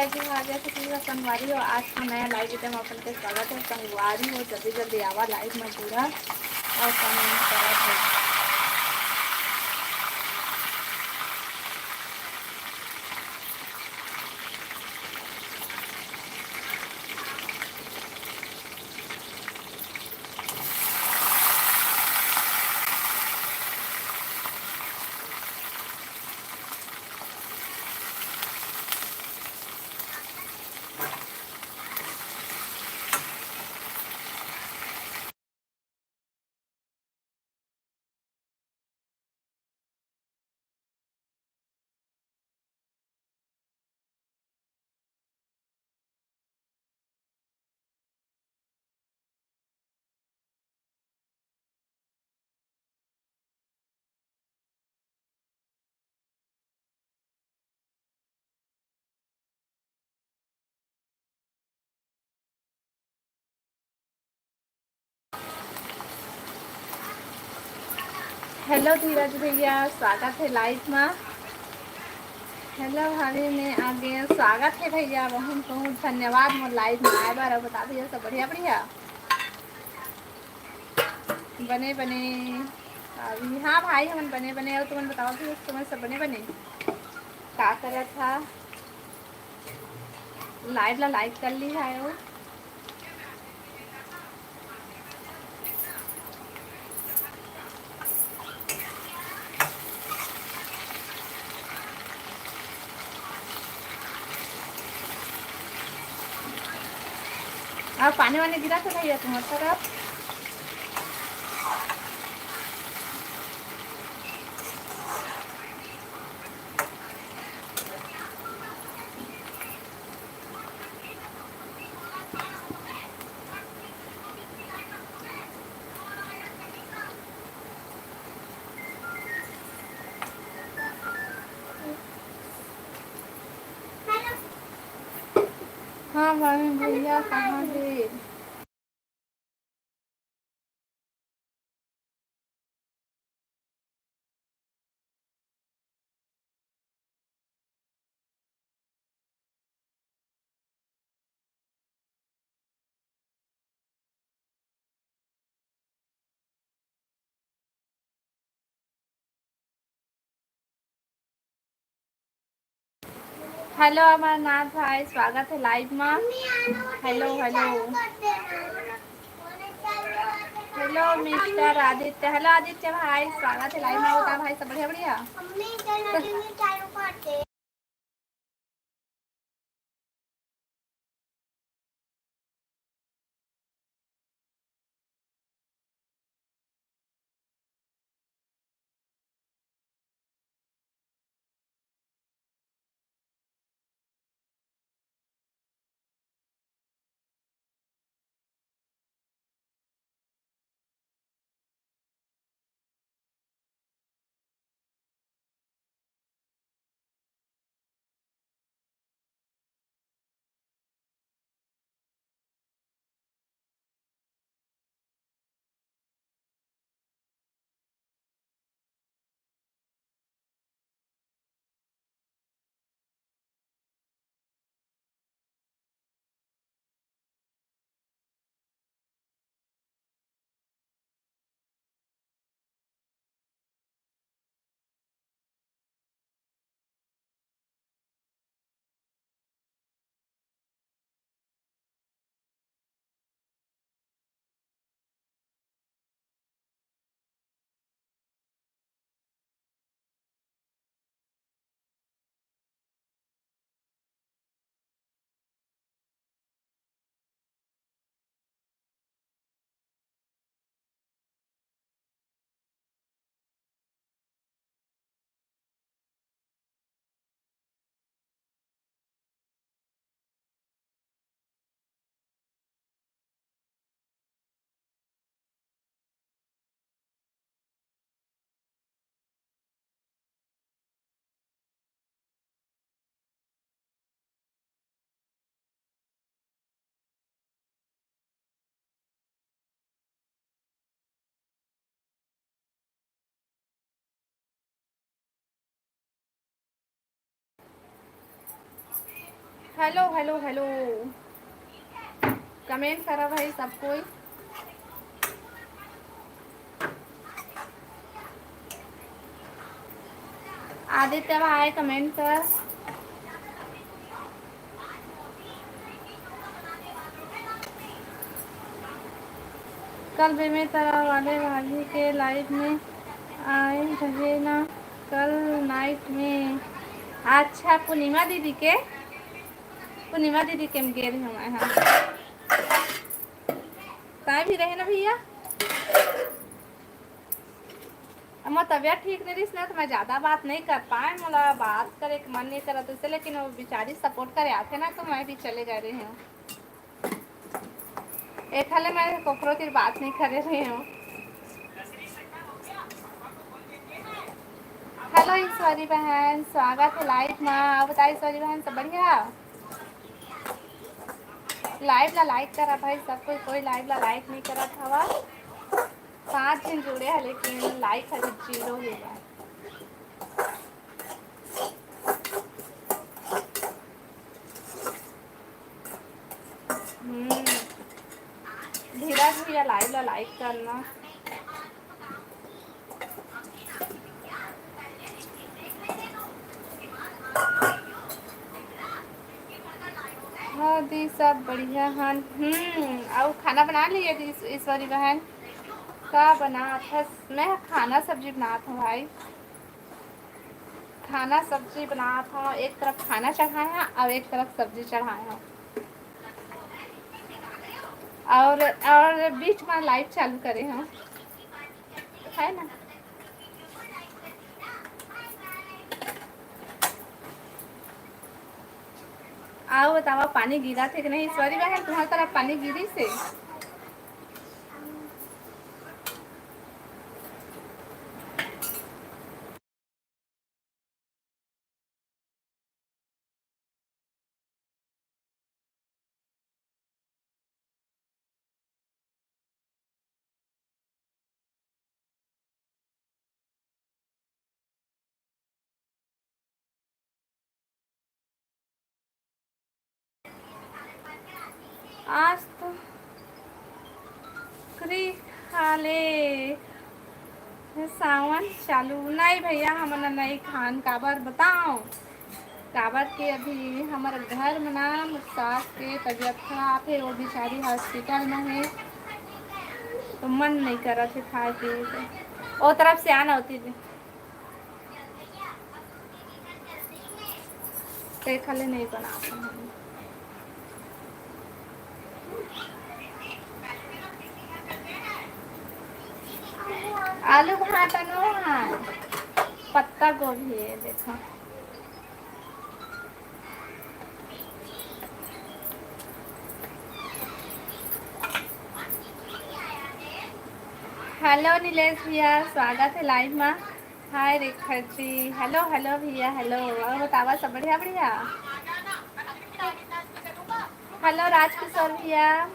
जय गुहा जय सतीजा संगवारी हो। आज का नया लाइव वीडियो में अपन के स्वागत है। संगवारी हो जल्दी जल्दी आवा लाइव में पूरा और कमेंट करत है। हेलो धीरज भैया, स्वागत है लाइव में। हेलो हरी ने आगे स्वागत है भैया। बहुत बहुत धन्यवाद मोर लाइव में आए बार। बता दिया सब बढ़िया बढ़िया बने बने अभी। हाँ भाई हम बने बने और तुम्हें बताओ कि तुम्हें सब बने बने का करा था। लाइव ला लाइक कर ली है वो। और पानी वानी गिरा तो भैया तुम्हारे तरफ। हाँ भाई भैया कहाँ है। हेलो अमरनाथ भाई, स्वागत है लाइव में। Hello hello hello mister Aditya. Hello Aditya भाई, स्वागत है लाइव में। होता भाई सब बढ़िया बढ़िया। हेलो हेलो हेलो, कमेंट करा भाई सब कोई। आदित्य भाई कमेंट कर। कल भी मैं तरह वाले भाभी के लाइव में आए रहे ना, कल नाइट में। अच्छा पूर्णिमा दीदी के गेल हम यहाँ ताई भी रहे ना भैया। हमार तबियत ठीक नहीं रही ना, तो मैं ज़्यादा बात नहीं कर पाए, मोला बात करे के मन नहीं करा तो इससे, लेकिन वो बेचारी सपोर्ट करे आते ना, तो मैं भी चले जा रही हूँ। एक हाले मैं कोकरो की बात नहीं कर रही हूँ। हेलो ईश्वरी बहन, स्वागत है लाइव में। आप बताइए ईश्वरी बहन सब बढ़िया। लाइव ला लाइक करा भाई सब कोई, कोई लाइव ला लाइक नहीं करा था। 5 दिन जुड़े हैं लेकिन लाइक अभी 0 ही है। धीरज भैया लाइव ला लाइक करना। हाँ दी सब बढ़िया हन। और खाना बना लिए दी ईश्वरी बहन? का बना था? मैं खाना सब्जी बना था भाई, खाना सब्जी बना था। एक तरफ खाना चढ़ाया और एक तरफ सब्जी चढ़ाया, और बीच में लाइव चालू करे हैं, है ना। आओ बताओ पानी गिरा थे कि नहीं ईश्वरी बहन तुम्हारी तरफ पानी गिरी से? आज तो करी खाले सावन चालू नहीं भैया, हमारा नहीं खान काबर बताओ। काबर के अभी हमारे घर में ना सास के तबीयत खराब है, वो बेचारी हॉस्पिटल में है, तो मन नहीं कर रहा थे खाए पिए से। वो तरफ से आना होती थी तो खाले नहीं बनाते हैं। आलू भाटा नो है, पत्ता गोभी है देखो। हेलो नीलेश भैया, स्वागत है लाइव में। हाय रेखा जी, हेलो हेलो भैया, हेलो। और बतावा सब बढ़िया बढ़िया। हेलो राजकिशोर भैया,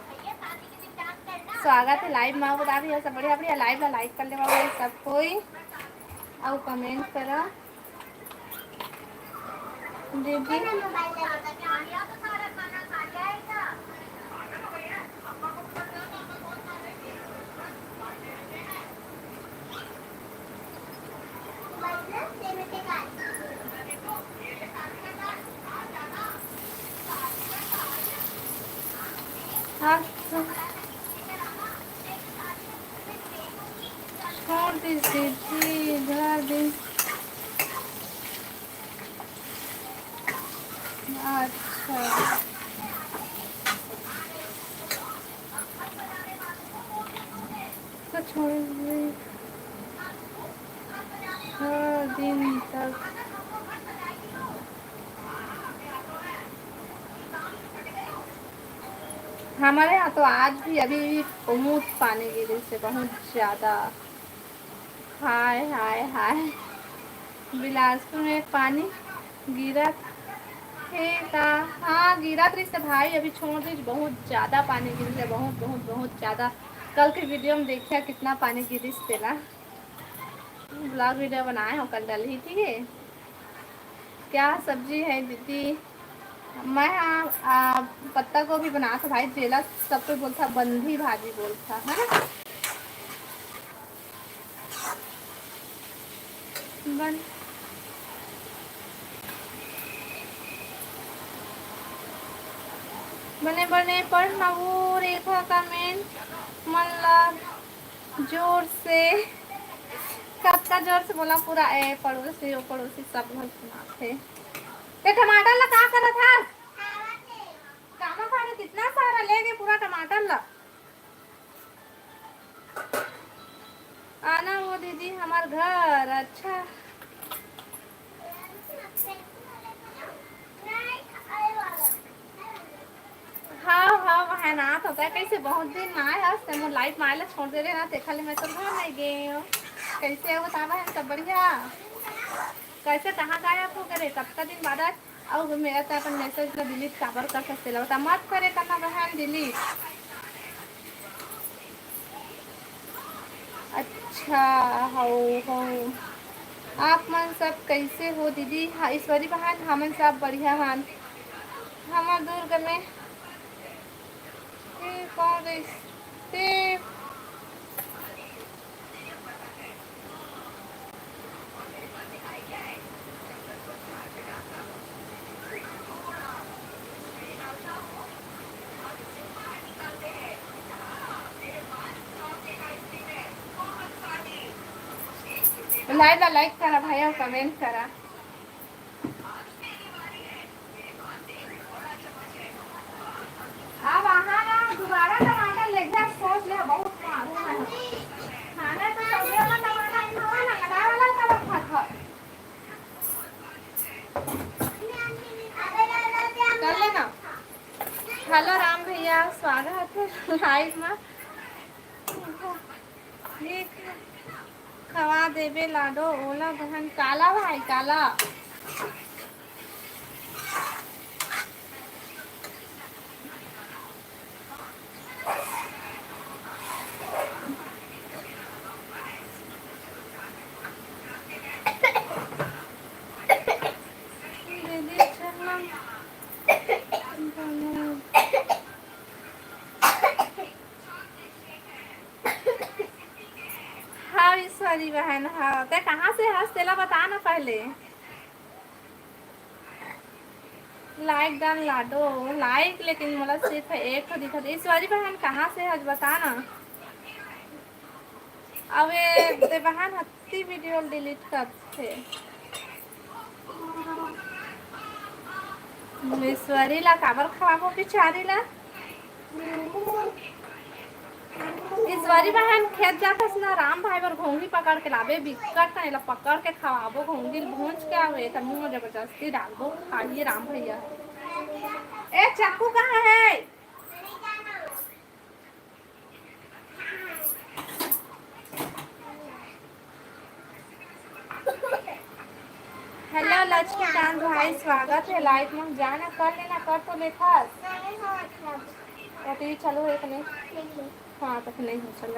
स्वागत है लाइव में। बता भैया सब बढ़िया बढ़िया। लाइव ला लाइक कर ले भाई सब कोई, और कमेंट करा दीदी। हाँ छोड़ दीजिए घर दिन। अच्छा तो छोड़ दिन तक। हमारे यहाँ तो आज भी अभी भी बहुत पानी गिरी से, बहुत ज़्यादा। हाय हाय हाय, बिलासपुर में पानी गिरा थे का? हाँ गिरा तो इससे भाई अभी छोड़ दी, बहुत ज़्यादा पानी गिरी है, बहुत बहुत बहुत ज़्यादा। कल के वीडियो में देखिए कितना पानी गिरी थे ना, ब्लॉग वीडियो बनाए हो कल डल ही थी। क्या सब्जी है दीदी? मैं पत्ता गोभी बना था भाई, जेला सब पे बोलता बंधी भाजी बोलता है ना। बन बने बने पर ना वो रेखा कमेंट मतलब जोर से, कब जोर से बोला पूरा ए पड़ोसी ओ पड़ोसी सब घर सुना थे। ये टमाटर ला का करा था कामा खाने कितना सारा ले गए पूरा टमाटर ला। आना वो दीदी हमार घर। अच्छा हाँ हाँ वह ना होता है कैसे बहुत दिन ना आया से मो लाइफ माइला छोड़ दे रहे ना ते खाली मैं तो घर नहीं गई हूँ। कैसे हो बता है सब बढ़िया। कैसे कहाँ गए आप करे कब का दिन बाद और मेरा तो अपन मैसेज का डिलीट काबर कर सकते बता मत करे करना बहन डिलीट। अच्छा हो हो आप मन सब कैसे हो दीदी। हाँ ईश्वरी बहन हमन सब बढ़िया हन। हमार दुर्ग में कौन रिश्ते लाइक करा भाई और कमेंट करा। अब आहा ना दोबारा टमाटर ले जा सोच ले बहुत मालूम है खाना तो सब्जी वाला टमाटर ही हो ना कड़ा वाला टमाटर खा कर लेना। हेलो राम भैया स्वागत है लाइव में। ये खवा देवे लाडो ओला बहन काला भाई काला। दीदी चलना हाँ ईश्वरी बहन हाँ ते कहाँ से हंस तेला बता ना पहले। लाइक डन लाडो लाइक लेकिन मतलब सिर्फ एक तो दिखा दे। ईश्वरी बहन कहाँ से हज बता ना। अब ते बहन हत्ती वीडियो डिलीट करते ईश्वरी ला काबर खराब हो बिचारी ला। ईश्वरी बहन खेत जाकर ना राम भाई पर घोंगी पकड़ के लावे बिकट नहीं ला पकड़ के खवाबो घोंगी भूंज के आवे तब मुंह में जबरदस्ती डाल दो खाइए राम भैया। ए चाकू कहाँ है। हेलो लक्ष्मीकांत भाई स्वागत है लाइव में जाना कर लेना कर तो लेखा तो चलो एक नहीं हाँ तक नहीं हो चल।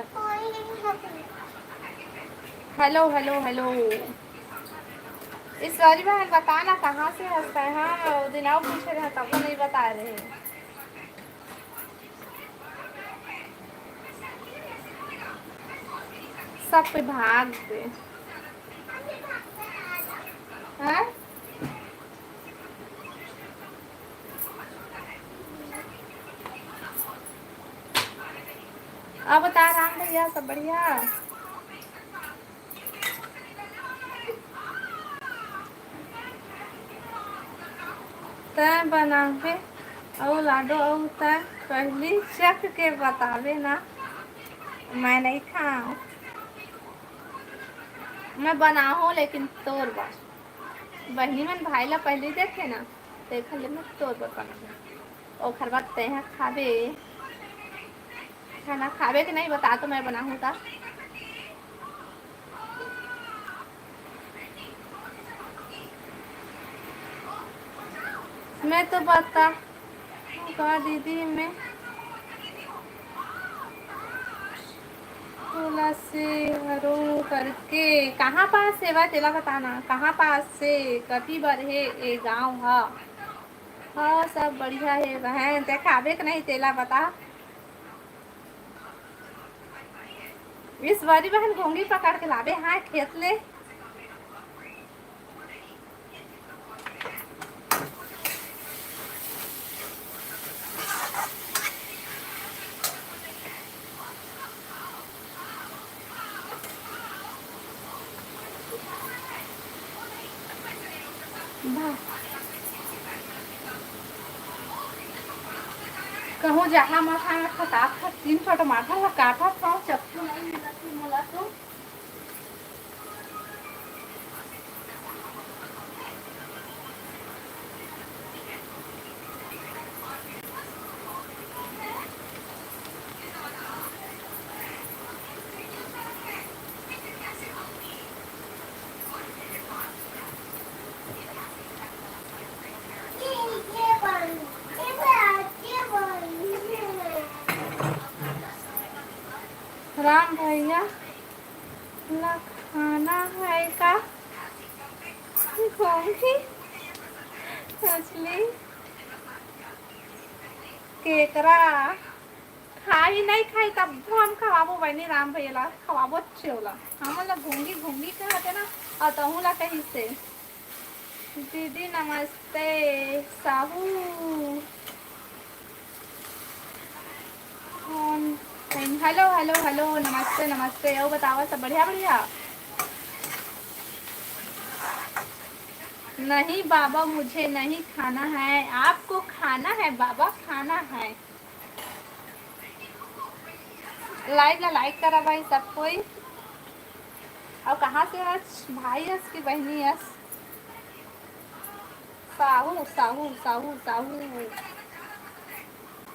हेलो हेलो हेलो ईश्वरी बहन बताना कहाँ से हंसता है। हाँ वो दिन आओ पूछे रहे तब तो नहीं बता रहे। सब पे भाग दे हाँ? अब बता राम भैया सब बढ़िया। तय बनावे और लाडो और तय पहली चख के बतावे ना मैं नहीं खाऊं। मैं बनाऊं लेकिन तोर बस बहनी मन भाई ला पहले देखे ना देख ले मैं तोर बना और खर बात तय खावे खाना खावे कि नहीं बता तो मैं बनाऊं था। मैं तो बता कहा दीदी मैं बोला से हरो करके कहाँ पास सेवा तेला बताना कहाँ पास से कटी बर है ए गाँव हा। हाँ सब बढ़िया है बहन। ते खाबे के नहीं तेला बता। इस बारी बहन घोंगी पकड़ के लाबे हाँ खेत ले। कहूँ जहाँ मखा में फटाफट 300 टमाटर ला काटा था चक्कू नहीं मिला थी मोला तो। राम भैया ला खाना है का घोंगी मछली केकरा खाई नहीं खाई तब तो हम खवाबो बनी राम भैया ला खवाबो चोला हम ला घोंगी घोंगी कहते ना और तहू ला कही से। दीदी नमस्ते साहू हेलो हेलो हेलो नमस्ते नमस्ते। और बतावा सब बढ़िया बढ़िया। नहीं बाबा मुझे नहीं खाना है। आपको खाना है बाबा खाना है। लाइक ला लाइक करा भाई सब कोई। और कहाँ से हस भाई हस की बहनी हस। साहू साहू साहू साहू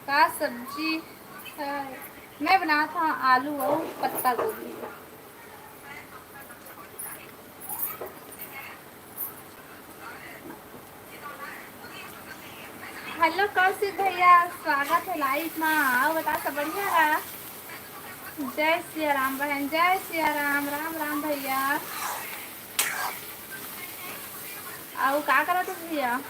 का सब्जी है? मैं बना था आलू और पत्ता गोभी। हेलो कौशिक भैया स्वागत है लाइव में। आओ बता सब बढ़िया है। जय सिया राम बहन जय सिया राम राम राम भैया। आओ का करा तू भैया।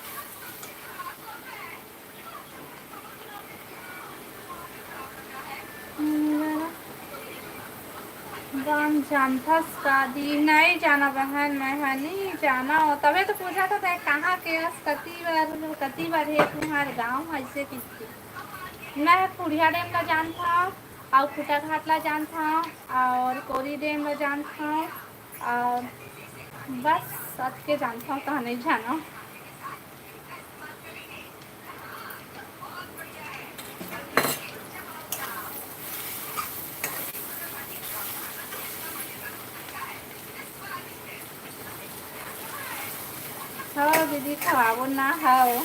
गान जानथस का दी नहीं जाना बहन मैं नहीं जाना हो तबे तो पूछा था कहाँ के कती बार है तुम्हारे गाँव ऐसे किसकी। मैं कुड़िया डैम ला जान था और खुटा घाट ला जान था और कोरी डैम ला जान था और बस सब के जानता हूँ कहाँ नहीं जाना। हो दीदी खवाबो ना हो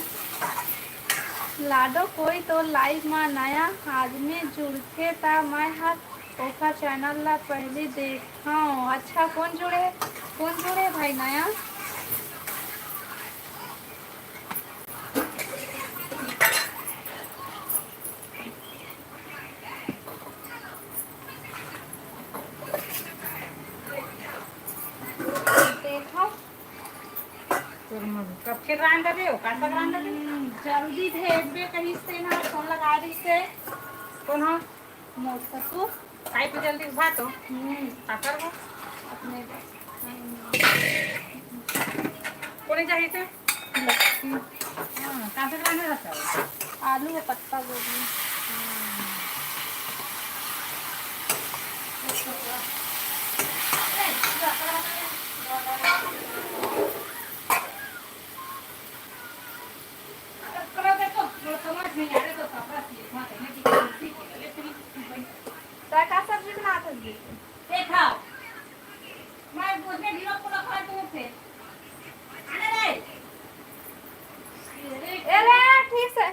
लाडो कोई तो लाइव में नया आदमी जुड़के ता मैं हर ओका चैनल ला पहले देखा। अच्छा कौन जुड़े भाई नया। देखो कब के ग्राइंडर है कैसा ग्राइंडर है जल्दी भेजबे कहीं से ना फोन लगा दी से कौन हो मोटर को काई पे जल्दी भात हो का करबो अपने कोनी चाहिए थे लक्की हां कैसे ग्राइंडर रहता है आलू और पत्ता गोभी। करो देखो समझ नहीं आ रहा तो पापा से वहां करने की कोशिश की लेकिन का सब्जी बनाते हैं देखा मैं बोलने गिरा को लगा दूं थे अरे अरे ठीक से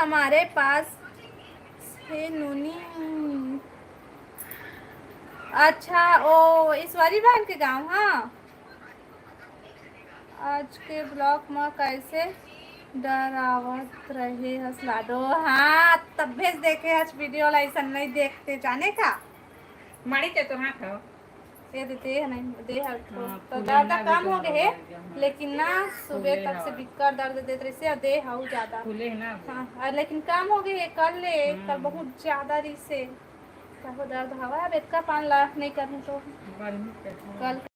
हमारे पास है नूनी। अच्छा, ओ ईश्वरी बहन के गांव। हाँ, आज के ब्लॉग में कैसे डरावत रहे हसलाडो। हाँ, तब भेज देखे हस वीडियो ला, ऐसा नहीं देखते जाने का। मारी ते तो हाथ हो ये देते है नहीं दे हर तो हाँ, तो फूले ज्यादा ना काम भी हो तो गए है, हाँ। लेकिन ना सुबह फूले तक से हवा। बिक्कर दर्द देते रहे से और दे हाउ ज्यादा। फूले है ना हाँ, और लेकिन काम हो गए है, कर ले कल हम्म। बहुत ज्यादा रही से कहो दर्द हवा। अब इतना पान लाख नहीं करने तो गर्मी पे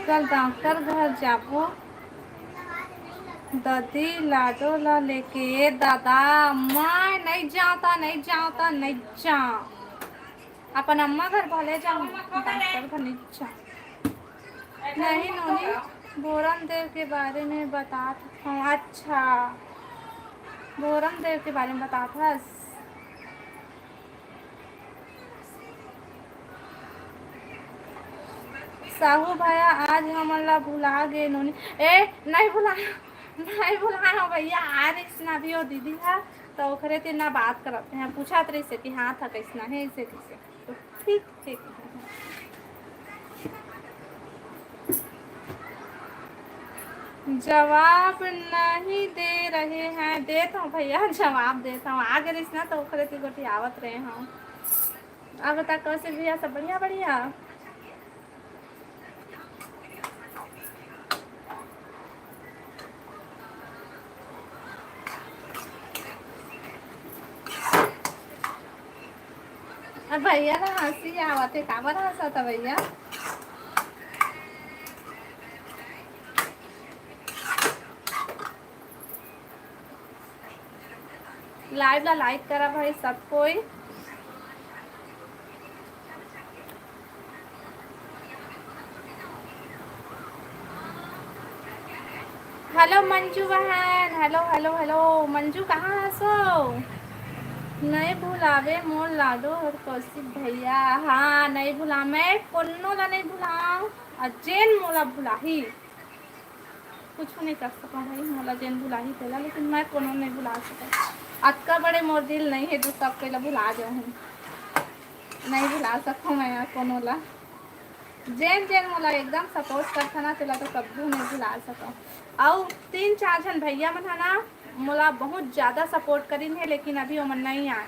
कल डॉक्टर घर जाबो दादी लाडो ला लेके। दादा मैं नहीं जाता, नहीं जाता, नहीं जा। अपन अम्मा घर भले जाऊँ, डॉक्टर घर नहीं जा। नहीं नोनी, बोरम देव के बारे में बता हूँ। अच्छा, बोरम देव के बारे में बता था। साहू भैया आज हमला भुला गए नोनी। ए नहीं भुला, नहीं भुलाया भैया। आ रही ना भी हो दीदी है तो ओखरे ते ना बात करते हैं, पूछा तरी से कि हाँ था कैसना है ऐसे कैसे। तो ठीक ठीक जवाब नहीं दे रहे हैं। देता हूँ भैया, जवाब देता हूँ। आ गए ना तो ओखरे ते गोटी आवत रहे हम। अब बता कैसे भैया, सब बढ़िया बढ़िया। भैया ना हंसी आवत है, काबर हंसा था भैया। लाइव ला लाइक करा भाई सब कोई। हेलो मंजू बहन, हेलो हेलो हेलो मंजू, कहाँ हंसो। नहीं भुलावे मोर लाडो और कौशिक भैया। हाँ नहीं भुला, मैं कोनो ला नहीं भुलाऊं। जेन मोला भुला ही कुछ नहीं कर सका भाई। मोला जेन भुला ही पहला, लेकिन मैं कोनो नहीं भुला सका। अक्का बड़े मोर दिल नहीं है जो सब पहले भुला जाऊँ। नहीं भुला सकूँ मैं कोनो ला। जेन जेन मोला एकदम सपोर्ट करता ना चला तो कभी नहीं भुला सका। और 3-4 जन भैया मन है ना मोला बहुत ज़्यादा सपोर्ट करीन है, लेकिन अभी वो मन नहीं आए।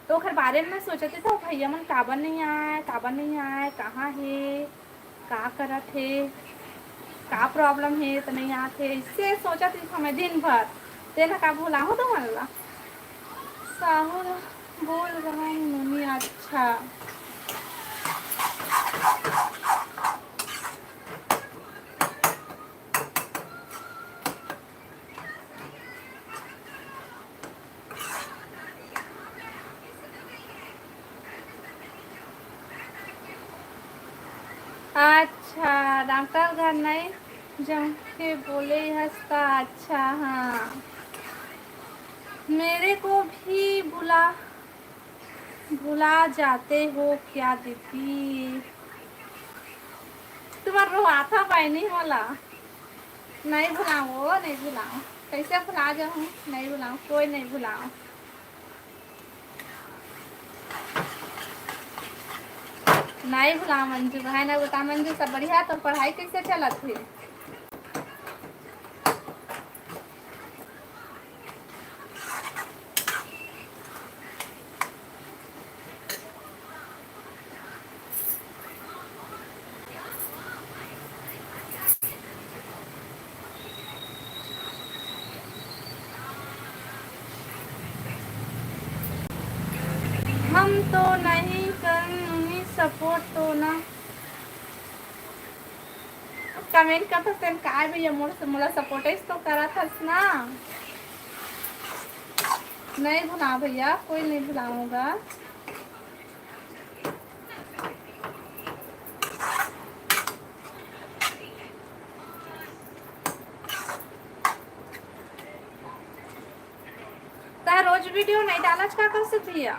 तो ओखर बारे में सोचते तो भैया मन काबर नहीं आए, काबर नहीं आए, कहाँ है, का करत है, का प्रॉब्लम है तो नहीं आते। इससे सोचा थी हमें दिन भर तेना का भूला हो तो मन ला। साहुल बोल रहा हूँ मम्मी। अच्छा, अच्छा डॉक्टर घर नहीं जम के बोले हंसता। अच्छा हाँ, मेरे को भी भुला जाते हो क्या दीदी। तुम्हारा रो आता पाई नहीं होला। नहीं भुलाओ, नहीं भुलाओ, कैसे भुला जाऊँ? नहीं भुलाऊँ, कोई नहीं भुलाऊँ। नहीं भुला मंजू भाई ना बता। मंजू सब बढ़िया? तो पढ़ाई कैसे चलत थी? हम तो नहीं करूँगी सपोर्ट तो ना कमेंट करता तेन काय भैया मोला सपोर्ट तो करा था ना। नहीं भुला भैया, कोई नहीं भुलाऊंगा। ता रोज वीडियो नहीं डाला क्या कर सकती है?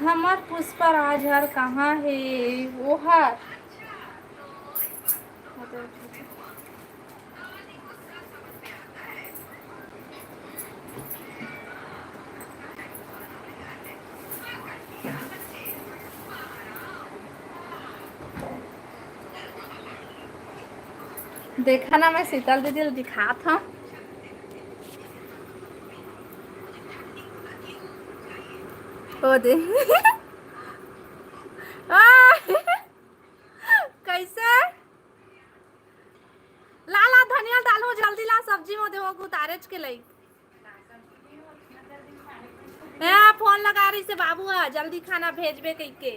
हमार पुष्पराज हर कहाँ है? वो हर देखा ना, मैं शीतल दीदी दिखा था। ओ दे कैसे ला ला धनिया डालो जल्दी ला, सब्जी में देवो उतारेज के लई। फोन लगा रही से बाबू है, जल्दी खाना भेजबे कई के।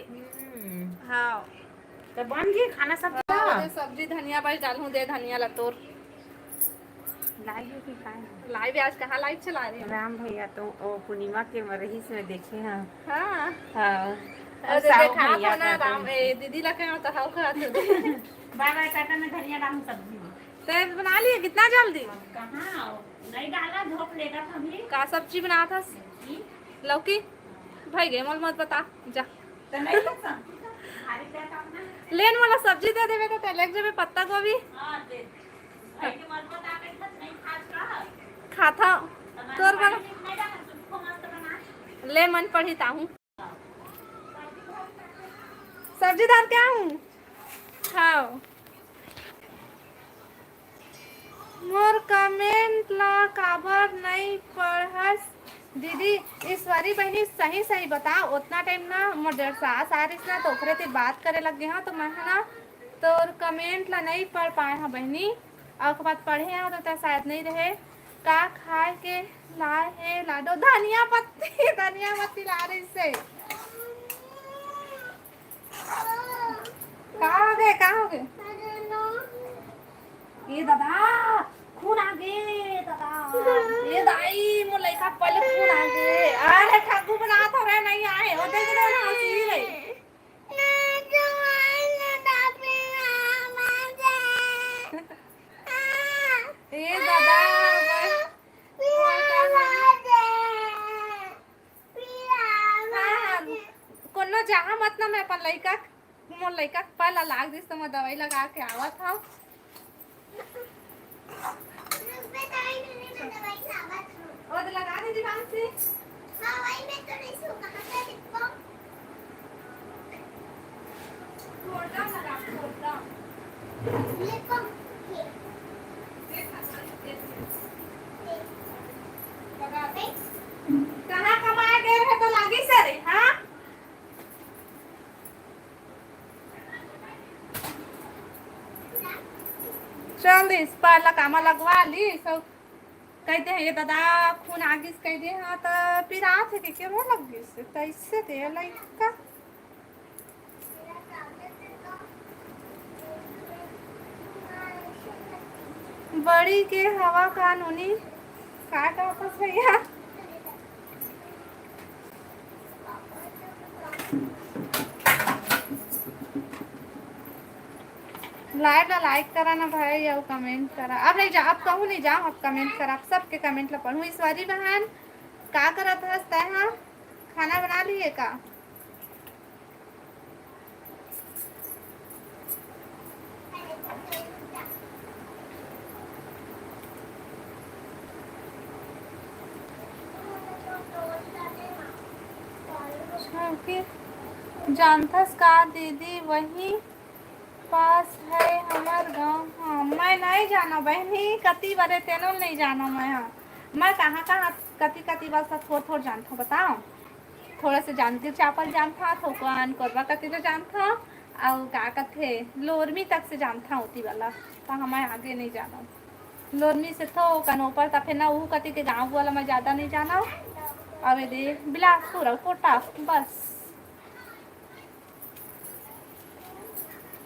हाँ तो बन गई खाना सब? सब्जी धनिया बस डालूं दे, धनिया लतोर लाइव की खाए लाइव आज कहाँ लाइव चला रही है? राम भैया तो ओ पूर्णिमा के रहीस में देखे हैं। हाँ हाँ अरे देखा था ना राम दीदी लगे तो हाउ खा तो बाय बाय काटा में धनिया डालूं सब्जी में। तो बना लिए कितना जल्दी? कहाँ नहीं डाला, धोप लेगा था भी। का सब्जी बना था? लौकी भाई गे मोल मत बता जा। तो नहीं लगता खाली क्या करना? लेन वाला सब्जी दे देवे तो तेलक जेबे पत्ता गोभी। हां दे भाई के मत बता के नहीं खाता तोर बना नहीं डाला सबको मस्त बना ले मन पढ़ी ताहूं सब्जी दाल क्या हूँ खाओ। मोर कमेंट ला काबर नहीं पढ़स दीदी? ईश्वरी बहनी सही सही बता, उतना टाइम ना मोर 1.5 साल आ रही ना तो ओकरे ते बात करे लग गए हाँ, तो मैं ना तो कमेंट ला नहीं पढ़ पाए हाँ बहनी। और के बाद पढ़े हैं तो शायद नहीं रहे। का खाए के लाए है लाडो? धनिया पत्ती ला रही से। कहाँ हो गए ये दादा? खून आ गए दादा। ये दाई मोर लइका पहले खून आ गए। अरे ठगू बना तो रे नहीं आए हो देख रहे हो हंसी रे। ये दादा कोनो जहाँ मत ना, मैं अपन लइका मोर लइका पहला लाग दिस तो मैं दवाई लगा के आवत हूँ। और लगा दे दीवार से। हाँ वही मैं तो नहीं सो कहाँ से लिखो छोटा लगा छोटा लिखो लगा दे। कहाँ कमाए गए है तो लागी सर? हाँ चल इस पर लकामा लगवा ली सब। कहते हैं ये दादा खून आगे से कहते हैं हाँ तो फिर आ थे कि वो लग गई से तो इससे दे लड़का बड़ी के हवा कानूनी काट वापस भैया। लाइव ला लाइक करा ना भाई और कमेंट करा। अब नहीं जा, अब कहूँ नहीं जाओ, अब कमेंट करा, अब सबके कमेंट ला पढ़ूँ। ईश्वरी बहन का करत हंसता है? हाँ, खाना बना लिए का? जानथस का दीदी वही पास है हमार गांव? हाँ मैं नहीं जाना बहनी, कति बरे तेनो नहीं जाना मैं। हाँ मैं कहाँ कहाँ कति कति बार सब थोड़ थोड़ जानता हूँ, बताओ। थोड़ा से जानती चापल जानता, थोकन कोरबा कति तो जानता, और का कथे लोरमी तक से जानता होती वाला, तो हमें आगे नहीं जाना। लोरमी से तो कनोपर तक ना वो कति के गाँव वाला मैं ज़्यादा नहीं जाना। अब दे बिलासपुर और कोटा बस,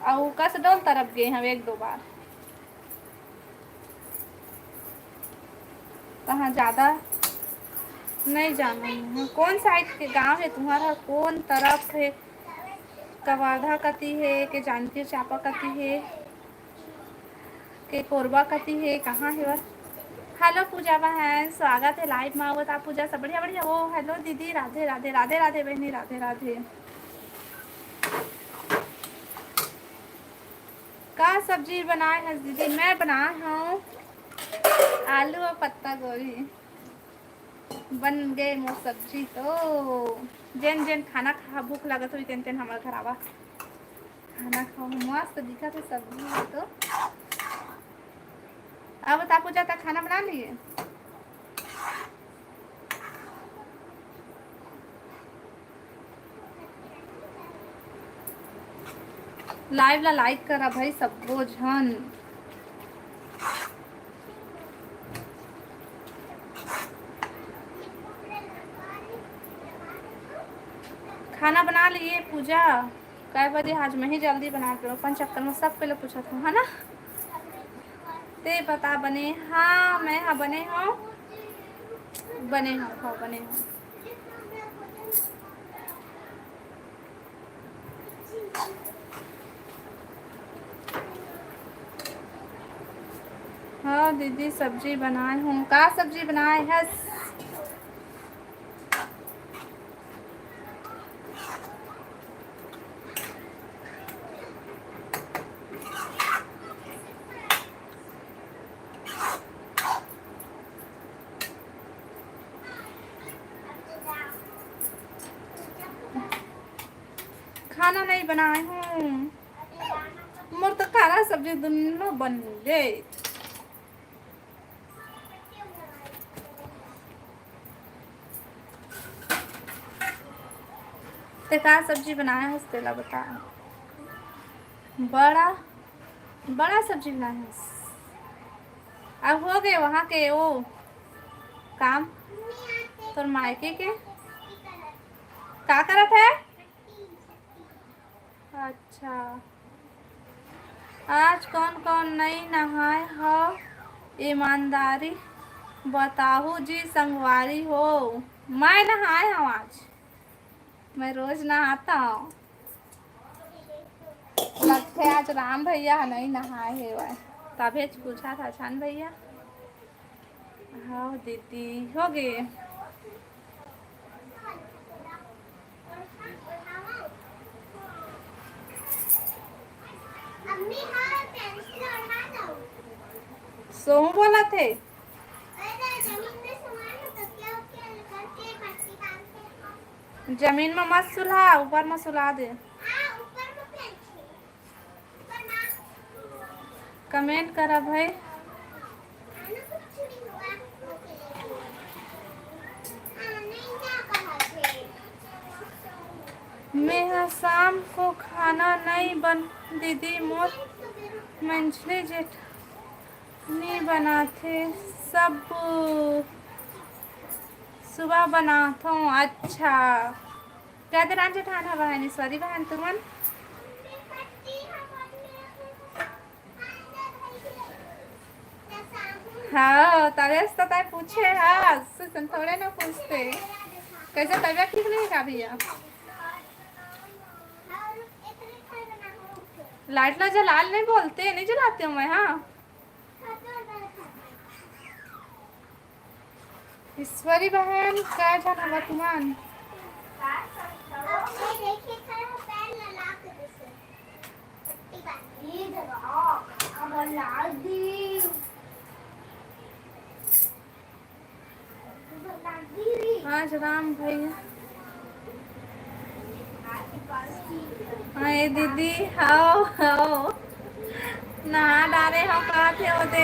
और कस डोल तरफ गए हम 1-2 बार, कहाँ ज़्यादा नहीं जाना है। कौन साइड के गांव है तुम्हारा, कौन तरफ है? कवाधा कती है के जानकी चापा कती है के कोरबा कती है, कहाँ है बस? हेलो पूजा बहन, स्वागत है लाइव में। आवत आप पूजा सब बढ़िया बढ़िया। ओ हेलो दीदी, राधे राधे राधे राधे बहनी, राधे राधे। का सब्जी बनाए है दीदी? मैं बनाए हूँ आलू और पत्ता गोभी। बन गए मोर सब्जी तो। जेन जेन खाना खा भूख लगत हुई तेन तेन हमारे घर आवा, खाना खाओ। मस्त दिखा थे सब्जी है तो। अब बता पूजा तक खाना बना लिए? लाइव ला लाइक करा भाई सब वो झन। खाना बना लिए पूजा? कै बजे? आज मैं ही जल्दी बना के अपन चक्कर में सब पहले पूछा था, है ना? ते बता बने? हाँ मैं हाँ बने हूँ, बने हूँ, हाँ बने हूँ। हाँ दीदी सब्जी बनाए हूँ। का सब्जी बनाए है? खाना नहीं बनाए हूँ, मोर तो खाना सब्जी दोनों बन गए। ते का सब्जी बनाया है तेला बता। बड़ा बड़ा सब्जी बनाया है। अब हो गए वहाँ के वो काम तोर मायके के? का करत है? अच्छा आज कौन कौन नहीं नहाए हो? ईमानदारी बताहू जी संगवारी हो। मैं नहाए हूँ आज, मैं रोज नहाता हूँ। लगते आज राम भैया नहीं नहाए है वह, तभी पूछा था छान भैया। हाँ दीदी हो गए। सोहू बोला थे जमीन में मत सुलहा, ऊपर में सुला दे। कमेंट करा भाई। मैं शाम को खाना नहीं बन दीदी, मोर मंझले जेठ नहीं बनाते, सब सुबह बनाता हूँ। अच्छा क्या रान जेठाना बहन ईश्वरी बहन तुमन? हाँ तबियत तो तय पूछे, हाँ थोड़े ना पूछते। कैसे तबियत ठीक नहीं का भैया? लाइट ना जला नहीं बोलते, नहीं जलाती हूँ मैं। हाँ ईश्वरी बहन क्या जाना वर्तमान आज राम भैया। अरे दीदी हाओ हाओ नहा डाले हम कहा थे होते।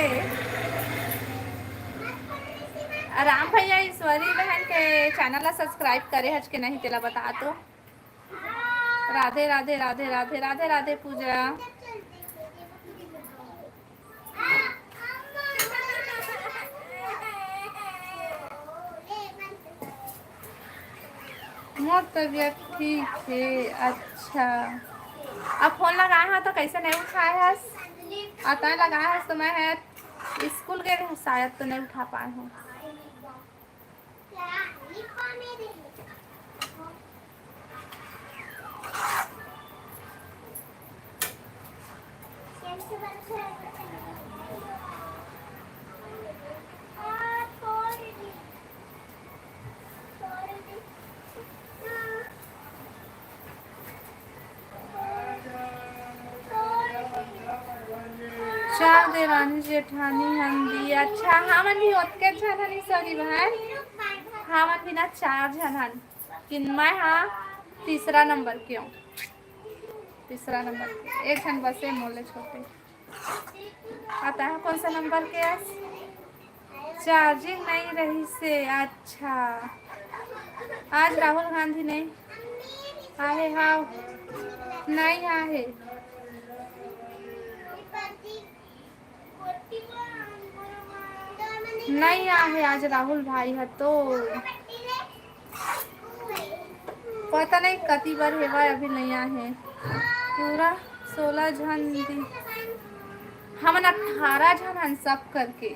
राम भैया ईश्वरी बहन के चैनल सब्सक्राइब करे हज के नहीं तेला बता तो। राधे राधे राधे राधे राधे राधे पूजा। मोर तबीयत ठीक है। अच्छा अब फोन लगाया है तो कैसे नहीं उठाए है? आता है लगाया है तो मैं है स्कूल गए शायद तो नहीं उठा पाए हूँ। चार देवानी जेठानी हंदी। अच्छा हमन भी ओतके झन सॉरी बहन हमन भी ना 4 झन किन मैं हाँ तीसरा नंबर क्यों तीसरा नंबर के एक झन बसे मोले छोटे आता है कौन सा नंबर के चार्जिंग नहीं रही से। अच्छा आज राहुल गांधी नहीं आहे। हाँ नहीं आहे नहीं आहे आज राहुल भाई है तो पता नहीं कति बार हेवा अभी नहीं आहे। पूरा 16 झन दी हमन 18 झन हन सब करके।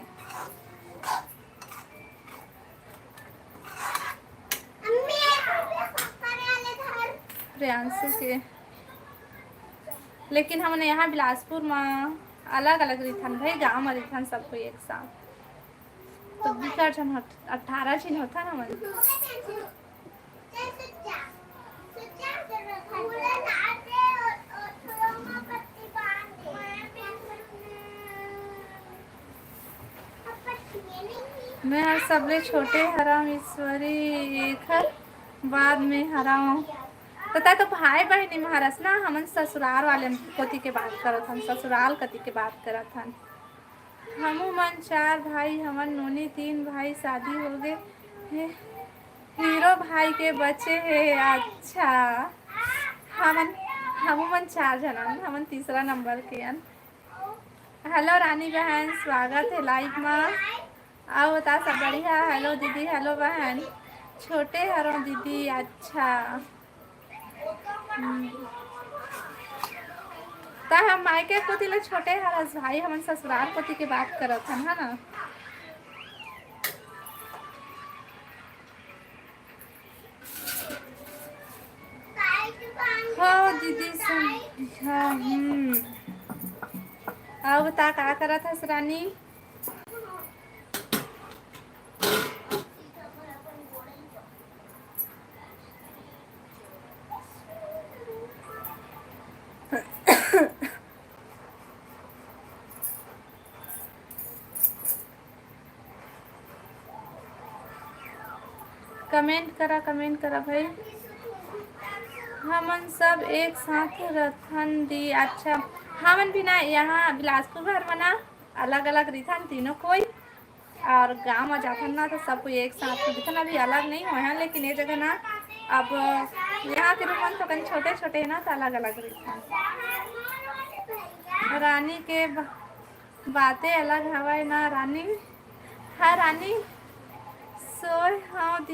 प्रियांशु के लेकिन हमने यहाँ बिलासपुर में अलग अलग रिथन भाई गाँव में रिथन सबको एक साथ तो 18 झन होता ना मन। मैं हर सबले छोटे हराम ईश्वरी एक बाद में हराम पता तो भाई बहनी महाराज ना हमन ससुराल वाले कोती के बात करत हन ससुराल कति के बात करत हन। हमू मन 4 भाई हमन नोनी 3 भाई शादी हो गए हीरो भाई के बच्चे है। अच्छा हमू मन 4 जन हमन तीसरा नंबर के हन। हेलो रानी बहन स्वागत है लाइव में आओ बता सब बढ़िया। हेलो दीदी हेलो बहन छोटे हरो दीदी। अच्छा ता हम मायके कोती ले छोटे हरस भाई हमन ससुराल कोती के बात करत हन है ना। हो दीदी सुन आओ बता का करत हस रानी। कमेंट करा भाई। हमन सब एक साथ रथन दी। अच्छा हमन भी ना यहाँ बिलासपुर घर में ना अलग अलग रिथन तीनों कोई और गांव में जाथन ना तो सब कोई एक साथ रिथन अभी अलग नहीं हुए हैं लेकिन ये जगह ना अब यहाँ के रूमन तो कहीं छोटे छोटे है ना तो अलग अलग रिथन। रानी के बातें अलग हवाई ना रानी। हाँ रानी सोए हाँ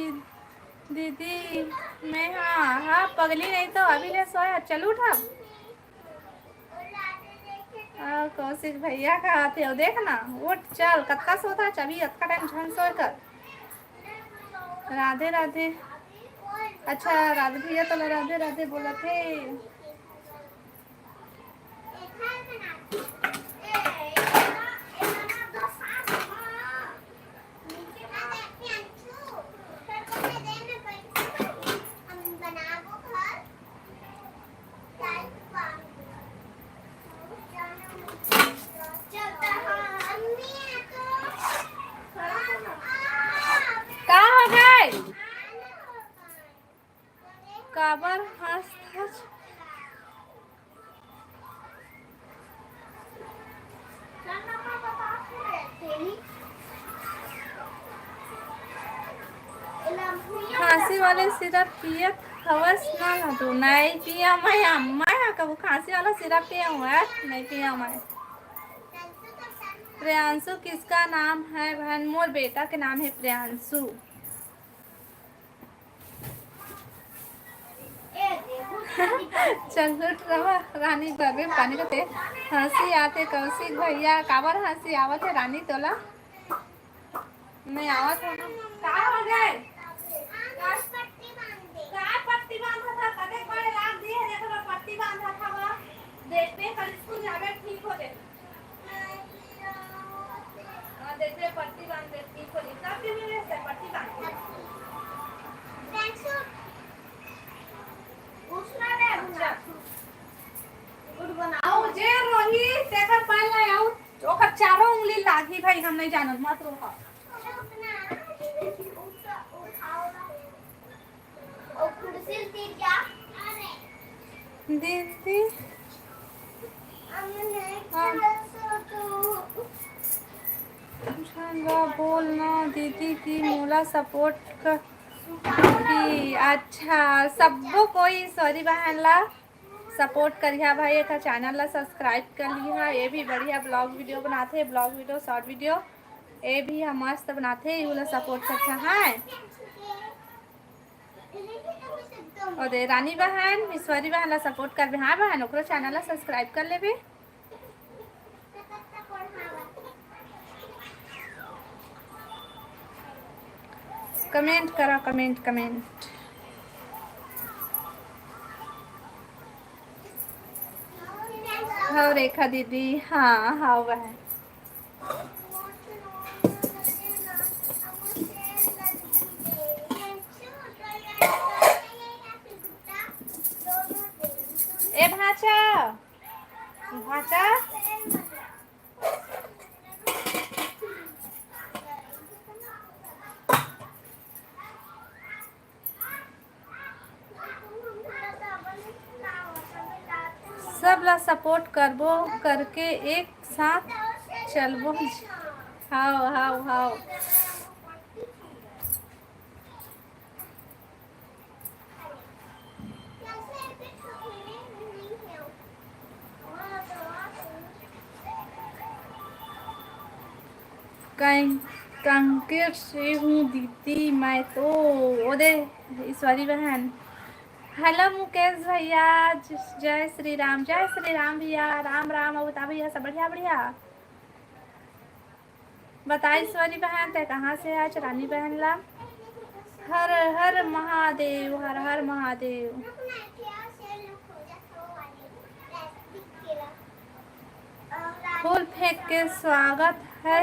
दीदी मैं हाँ पगली नहीं तो अभी ले सोया चलू उठा। कौशिक भैया का आते हो देखना उठ चल कत्ता सोता अभी अक्का टाइम झन सोए कर। राधे राधे। अच्छा राधे भैया तो राधे राधे बोला थे। वाले सिरप पियत हवस ना तू? नहीं पिया मैं कबू खांसी वाला सिरप पिया हुआ है, नहीं पिया मैं। प्रियांशु किसका नाम है बहन? मोर बेटा के नाम है प्रियांशु। चल लुट रहा रानी बरबे पानी को ते हंसी आते कौशिक भैया काबर हंसी आवत है रानी तोला नहीं आवत है ना का हो गए का पट्टी बांधा था कदे बड़े लाग दिए है देखो पट्टी बांधा था वो देखते कल स्कूल जावे ठीक हो दे हां देखते पट्टी बांध दे ठीक हो दे सब के मिले से पट्टी बांध दे थैंक्स उसना रे बुझा गुड बनाओ जे रोही तेकर पाल ले आऊ ओकर चारों उंगली लागी भाई हम नहीं जानत मत रोहा ओ कुर्सी दी क्या दीदी बोलना दीदी की मोला सपोर्ट कर की अच्छा सबको कोई सॉरी बहन ला सपोर्ट करिया भाई एक चैनल ला सब्सक्राइब कर लिया ये भी बढ़िया ब्लॉग वीडियो बनाते हैं ब्लॉग वीडियो शॉर्ट वीडियो ये भी हम मस्त बनाते हैं ये सपोर्ट करते हैं और दे रानी बहन ईश्वरी बहन ला सपोर्ट करबे हाँ बहन ओकरो चैनल ला सब्सक्राइब कर लेबे कमेंट करा कमेंट हाँ रेखा दीदी हाँ हाँ बहन ए भाचा भाचा सब ला सपोर्ट करबो करके एक साथ चलबो हाओ हाओ हाओ कंकर से हूँ दीदी मैं तो ओदे ईश्वरी बहन हेलो मुकेश भैया जय श्री राम भैया राम राम बता भैया सब बढ़िया बढ़िया बता ईश्वरी बहन ते कहाँ से आज रानी बहन ला हर हर महादेव हर हर महादेव फूल फेंक के स्वागत है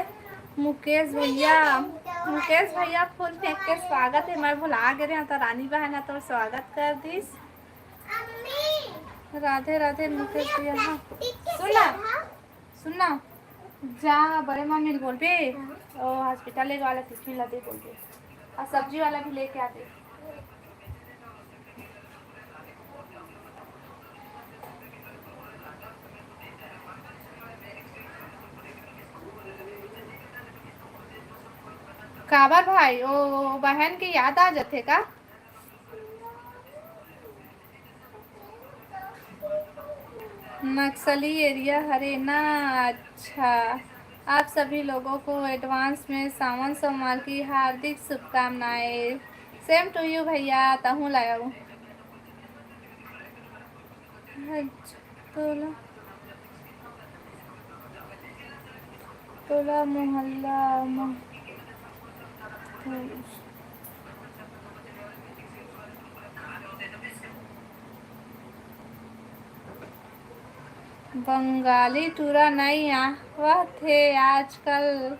मुकेश भैया फूल फेंक के स्वागत है मैं भुला गए तो रानी बहन तो स्वागत कर दीस राधे राधे मुकेश भैया हाँ सुनना जा बड़े माँ मिल बोल पे हॉस्पिटल ले वाला टिफिन ला दे बोल पे और सब्जी वाला भी लेके आते काबर भाई ओ बहन की याद आ जाते का नक्सली एरिया हरियाणा अच्छा आप सभी लोगों को एडवांस में सावन सोमवार की हार्दिक शुभकामनाएं सेम टू यू भैया तहूँ लाया हूँ टोला मोहल्ला बंगाली टूरा नहीं वह थे आजकल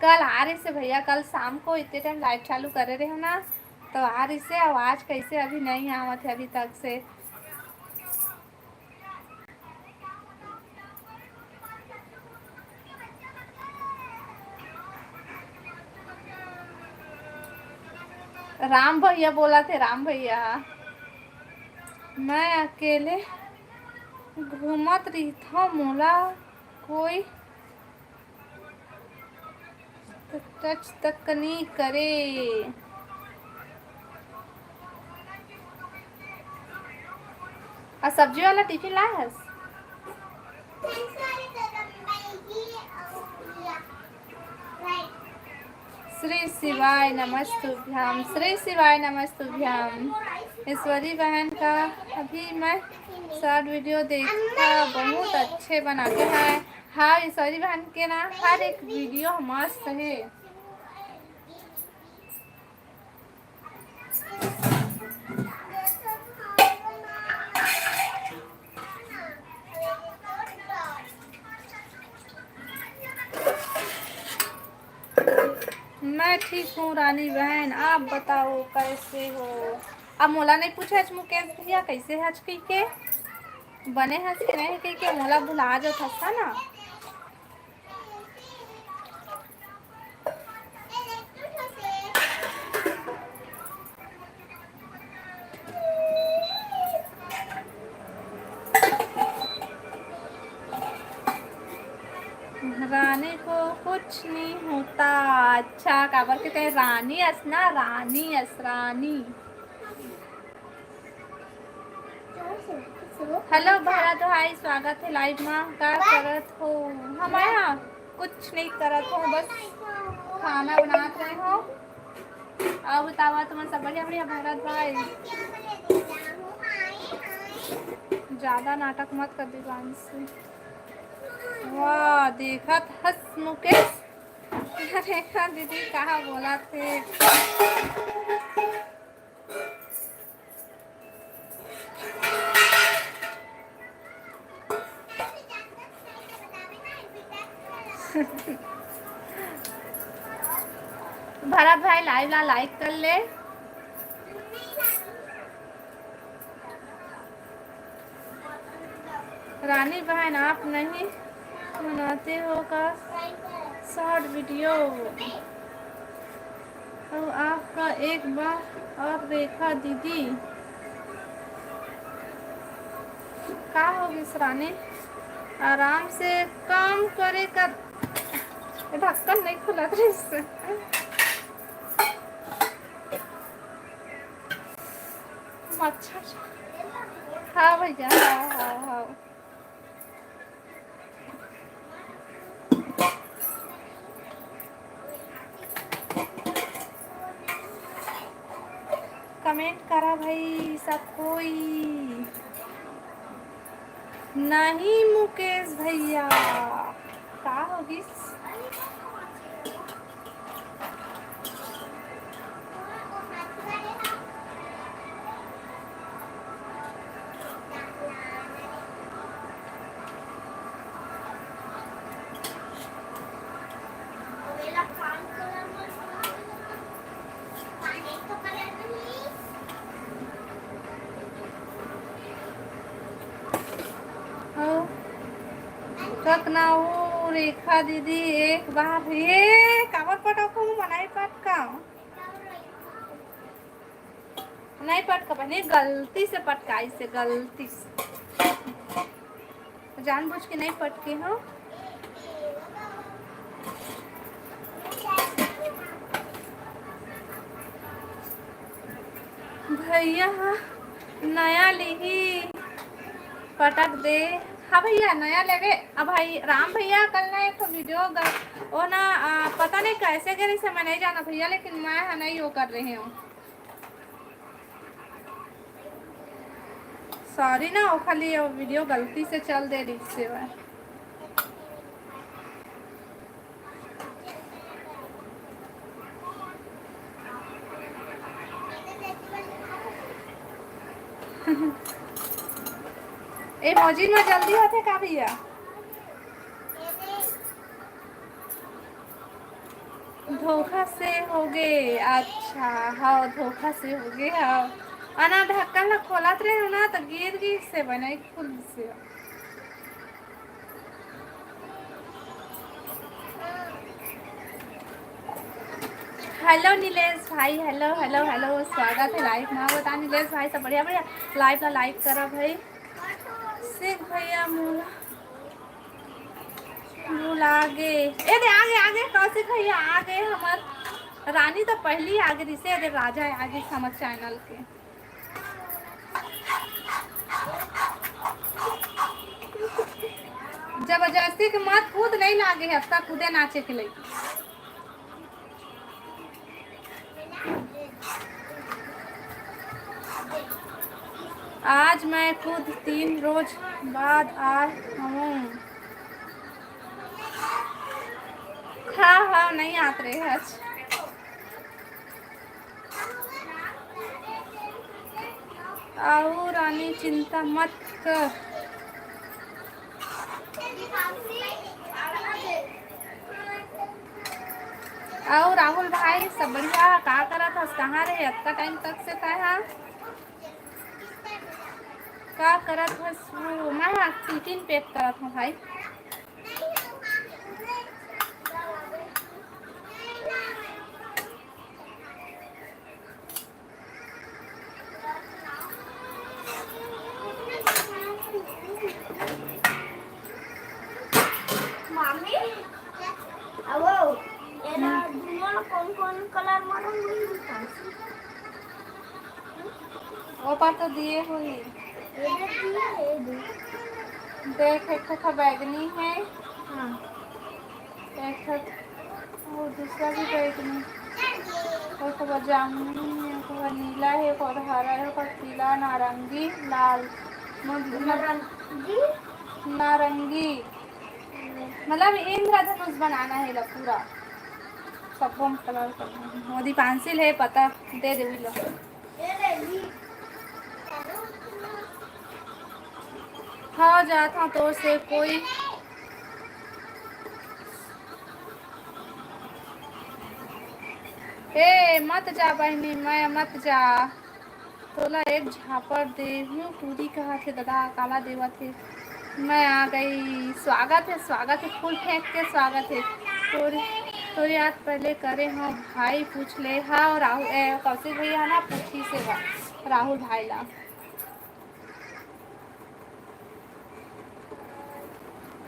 कल आ रही से भैया कल शाम को इतने टाइम लाइव चालू करे रहे ना तो आ रही से आवाज कैसे अभी नहीं आवत है अभी तक से राम भैया बोला थे राम भैया मैं अकेले घूमत रही था मोला कोई टच तक नहीं करे और सब्जी वाला टिफिन लाए हस? श्री शिवाय नमस्तुभ्याम, श्री शिवाय नमस्तुभ्याम। ईश्वरी बहन का अभी मैं शॉर्ट वीडियो देखा, बहुत अच्छे बनाते हैं। हाँ ईश्वरी बहन के ना हर एक वीडियो मस्त है। मैं ठीक हूँ रानी बहन, आप बताओ कैसे हो? अब मोला नहीं पूछे मुकेश भैया कैसे हज कही के बने हंस के नहीं कही के मोला भुला जो था ना। रानी को कुछ नहीं होता। अच्छा काबर के कहे रानी अस ना, रानी अस रानी। हेलो भरत भाई, स्वागत है लाइव में। क्या करत हो? हम यहाँ कुछ नहीं करत हो, बस खाना बनाते रहे हो। अब बतावा तुम्हारा सब बढ़िया बढ़िया भरत भाई। ज्यादा नाटक मत कर दीवान से। वाह देखत हस मुकेश। रेखा दीदी कहाँ बोला थे? भरत भाई लाइव ला लाइक कर ले। रानी बहन आप नहीं बनाते हो का शॉर्ट वीडियो? तो आपका एक बार और रेखा दीदी का होगी रानी? आराम से काम करे कर। ढक्कन नहीं खुला इससे। मच्छर। हाँ भैया हाँ हाँ हाँ। कमेंट करा भाई सब कोई। नहीं मुकेश भैया का होगी? तक ना हो रेखा दीदी एक बार ये काबर पटको मनाई पटका नहीं पटका बने, गलती से पटकाई से, गलती से जानबूझ के नहीं पटके हो। भैया नया ली पटक दे। हाँ भैया नया लेवे। अब भाई राम भैया कल ना एक वीडियो वो ना पता नहीं कैसे करे से मैं नहीं जाना भैया, लेकिन मैं नहीं वो कर रही हूँ। सॉरी ना, वो खाली वो वीडियो गलती से चल दे रही से वह। ए मौजी में जल्दी होते का भैया? धोखा से हो गए। अच्छा हाँ धोखा से हो गए। हाँ अना ढक्कन ला खोलत रहे हो ना तो गिर गिर से बना खुल से। हेलो नीलेश भाई, हेलो हेलो हेलो, स्वागत है लाइव में। बता नीलेश भाई सब बढ़िया बढ़िया। लाइव ला लाइक करा भाई। सिख भैया मूल आगे ए दे आगे आगे कौशिक भैया आगे। हमार रानी तो पहली आगे दिसे दे, राजा है आगे हमार चैनल के। जबरदस्ती के मत कूद नहीं लागे है, अब तक कूदे नाचे के लिए। आज मैं खुद 3 रोज बाद आई हूँ। हाँ हाँ नहीं आते रहे आज। आओ रानी चिंता मत कर। आओ राहुल भाई सब बढ़िया, का करा था, कहाँ रहे इतना टाइम तक से था? का करा था? मैं टिफिन पैक करा था भाई। मामी अब एला दुनो कौन कलर मारूंगी वो पर तो दिए हुई। देख एक था बैगनी है। हाँ एक वो दूसरा भी बैगनी, और जामुनी है, और नीला है, और हरा है, और पीला, नारंगी, लाल, नारंगी। मतलब इंद्रधनुष बनाना है ला पूरा सबको कलर करना है। मोदी पेंसिल है पता दे दे लो। हाँ जाता तो से कोई ए मत जा बहनी, मैं मत जा, तोला एक झापड़ दे हूँ पूरी कहा थे दादा काला देवा थे। मैं आ गई। स्वागत है, फूल फेंक के स्वागत है। थोड़ी याद पहले करे हाँ भाई पूछ ले। हाँ राहुल कौशिक भैया ना पूछी से राहुल भाई ला।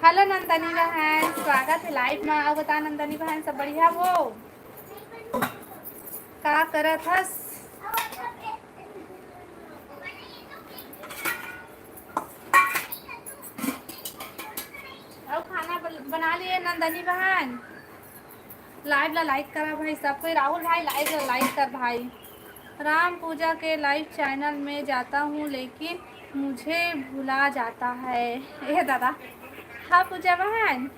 हेलो नंदनी बहन, स्वागत है लाइव में। आओ बता नंदनी बहन सब बढ़िया वो का करत हस? और खाना बना लिए नंदनी बहन? लाइव ला लाइक करा भाई सब कोई। राहुल भाई लाइव ला लाइक कर भाई। राम पूजा के लाइव चैनल में जाता हूँ लेकिन मुझे भुला जाता है ये दादा। हाँ पूजा बहन,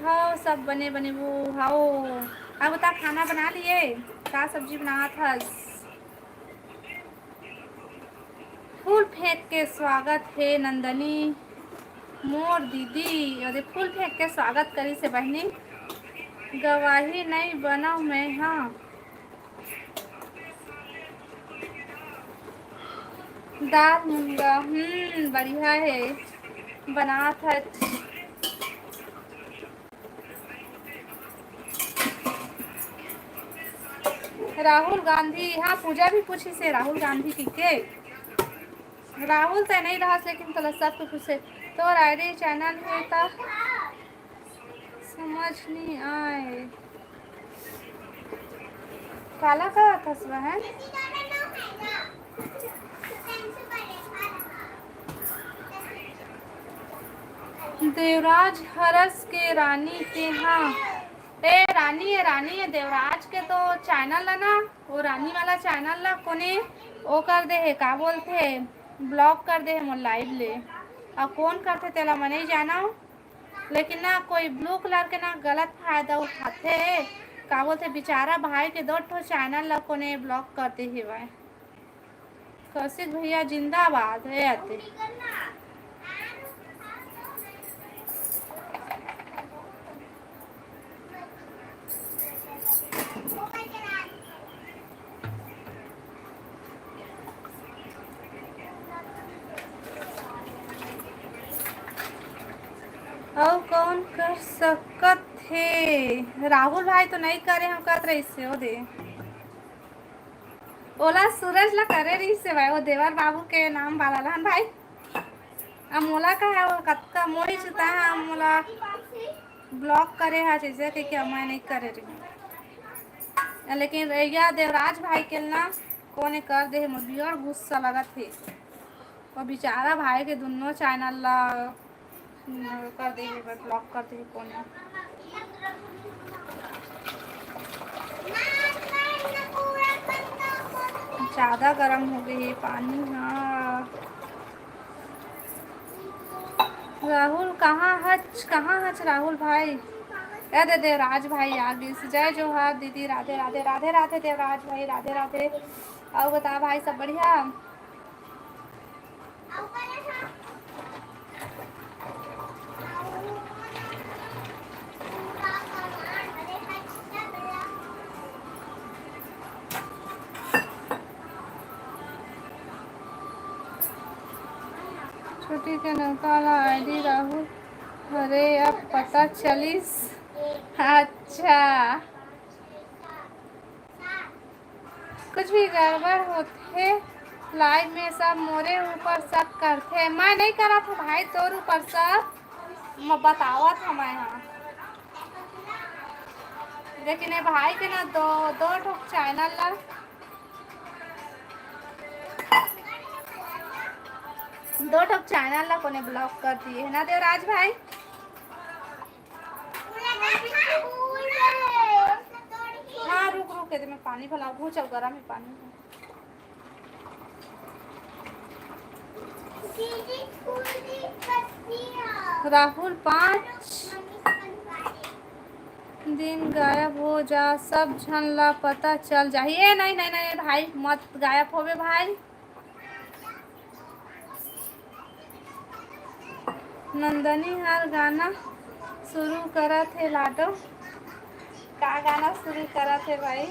हाँ सब बने बने वो। हाँ अब बता खाना बना लिए, क्या सब्जी बना था? फूल फेंक के स्वागत है नंदनी मोर दीदी। अरे फूल फेंक के स्वागत करी से बहनी, गवाही नहीं बनाऊ मैं। हाँ दाल मूंगा बढ़िया है बना था। राहुल गांधी, हाँ पूजा भी पूछी से राहुल गांधी की के। राहुल तो नहीं रहा लेकिन तो सब तो पूछे तो आईडी चैनल है तो समझ नहीं आए काला का था बहन। देवराज हरस के रानी के हाँ ए रानी है देवराज के तो चैनल है ना, वो रानी वाला चैनल ला कोने वो कर दे है का बोलते ब्लॉक कर दे है मोर लाइव ले। और कौन करते तेला मैं नहीं जाना हूँ, लेकिन ना कोई ब्लू कलर के ना गलत फायदा उठाते है का बोलते बेचारा भाई के 2 ठो चैनल ला कोने ब्लॉक करते ही भाई। कौशिक भैया जिंदाबाद है आते। और कौन कर सकत है? राहुल भाई तो नहीं करे, हम कर रही से वो दे ओला सूरज ला करे रही से भाई, वो देवर बाबू के नाम वाला लहन भाई। मोला का है वो कत्ता मोही चुता है मोला ब्लॉक करे है जैसे कि क्या मैं नहीं करे रही, लेकिन या देवराज भाई के ना कोने कर दे मुझे और गुस्सा लगा थे। और बेचारा भाई के दोनों चैनल ला कर दे, ब्लॉक कर दे कौन ज़्यादा गर्म हो गई पानी। हाँ राहुल कहाँ हच राहुल भाई। दे देवराज भाई आगे से जय जोहार दीदी, राधे राधे राधे राधे देवराज भाई, राधे राधे। और बता भाई सब बढ़िया। छोटी के नौकाला आईडी राहुल। अरे अब पता चलिस। अच्छा कुछ भी गड़बड़ होते लाइव में सब मोरे ऊपर शक करते। मैं नहीं करा था भाई तोर ऊपर शक, मैं बतावा था मैं। हाँ लेकिन ये भाई के ना दो ठोक चैनल ला कोने ब्लॉक कर दिए है ना देवराज भाई। हाँ रुक के मैं पानी फैलाऊँ, बहुत चल गर्म है पानी। राहुल 5 दिन गायब हो जा, सब झन ला पता चल जाइए। नहीं नहीं नहीं भाई मत गायब होवे भाई। नंदनी हर गाना शुरू करा थे लाडो। का गाना शुरू करा थे भाई।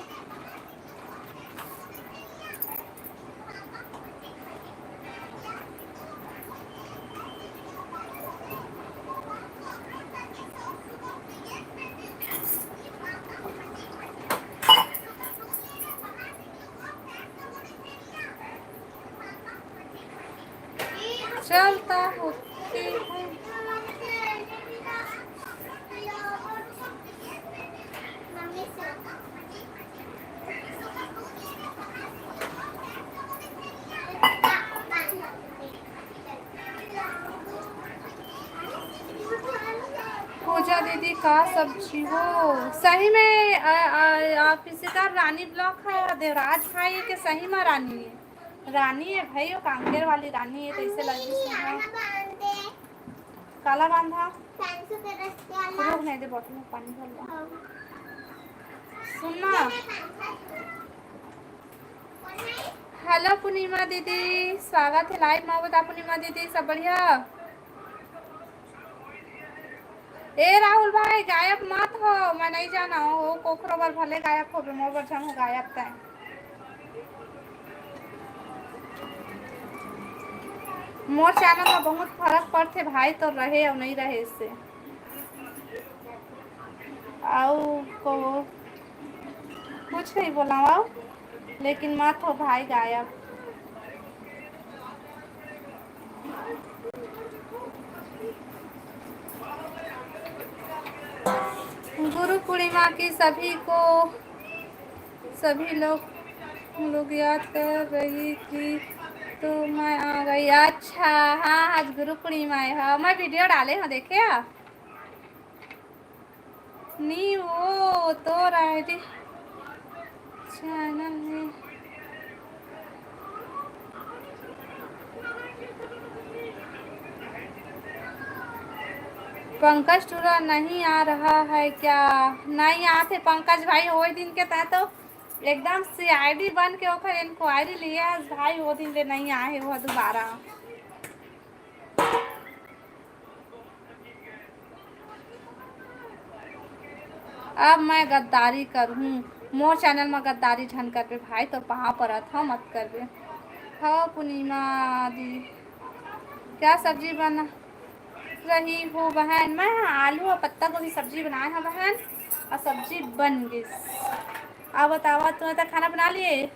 चलता होती है पूजा दीदी का सब्जी हो सही में। आप इसी का रानी ब्लॉक है देवराज भाई के सही में रानी है। रानी है भाई वो कांकेर वाली रानी है, तो इसे लगी काला बांधा रुक नहीं दे बोतल में पानी भर। सुनना हेलो पूर्णिमा दीदी, स्वागत है लाइव में। बता पूर्णिमा दीदी सब बढ़िया। ए राहुल भाई गायब मत हो, मैं नहीं जाना हो कोखरो बार भले गायब हो मोर बर हो गायब तय। मोर चैनल में बहुत फर्क पड़ते भाई, तो रहे और नहीं रहे इससे। आओ को कुछ नहीं बोला आओ, लेकिन मत हो भाई गायब। गुरु पूर्णिमा की सभी लोग याद कर रही थी तो मैं आ गई। अच्छा हाँ आज गुरु पूर्णिमा है। हाँ मैं वीडियो डाले हाँ देखे नहीं वो तो आईडी चैनल है। पंकज टूरा नहीं आ रहा है क्या। नहीं आते पंकज भाई वो दिन के तहत तो एकदम सीआईडी बन के ओकर इंक्वायरी लिया भाई, वो दिन ले नहीं आए वो दोबारा। अब मैं गद्दारी करूँ मोर चैनल में गद्दारी झन कर पे भाई, तो पहाँ पर था मत कर बे। हाँ पूर्णिमा दी क्या सब्जी बना रही हो बहन। मैं आलू और पत्ता गोभी सब्जी बनाए हैं बहन, और सब्जी बन गई। अब बतावा तुम्हें तो खाना बना लिए।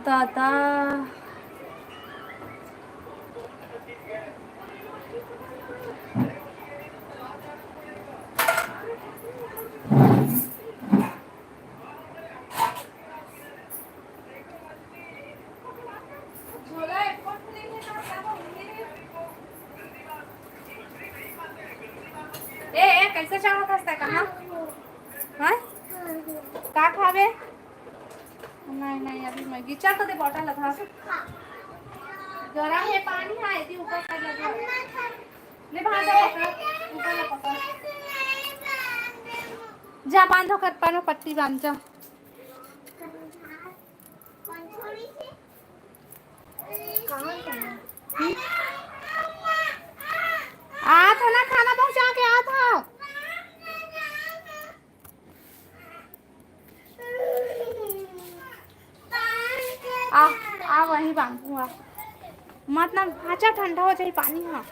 दादा। ए कैसे चाहो खस्ता कहाँ हाँ का खावे नहीं नहीं अभी मैं गिचा तो दे बॉटल लगा गरम है पानी है दी ऊपर का लगा ले बाहर जा पकड़ ऊपर ना पकड़ जा बांधो कर पानो पट्टी बांध जा आ था ना खाना पहुंचा के आ था आ वहीं बांधूंगा मत ना अच्छा ठंडा हो जाए पानी हाँ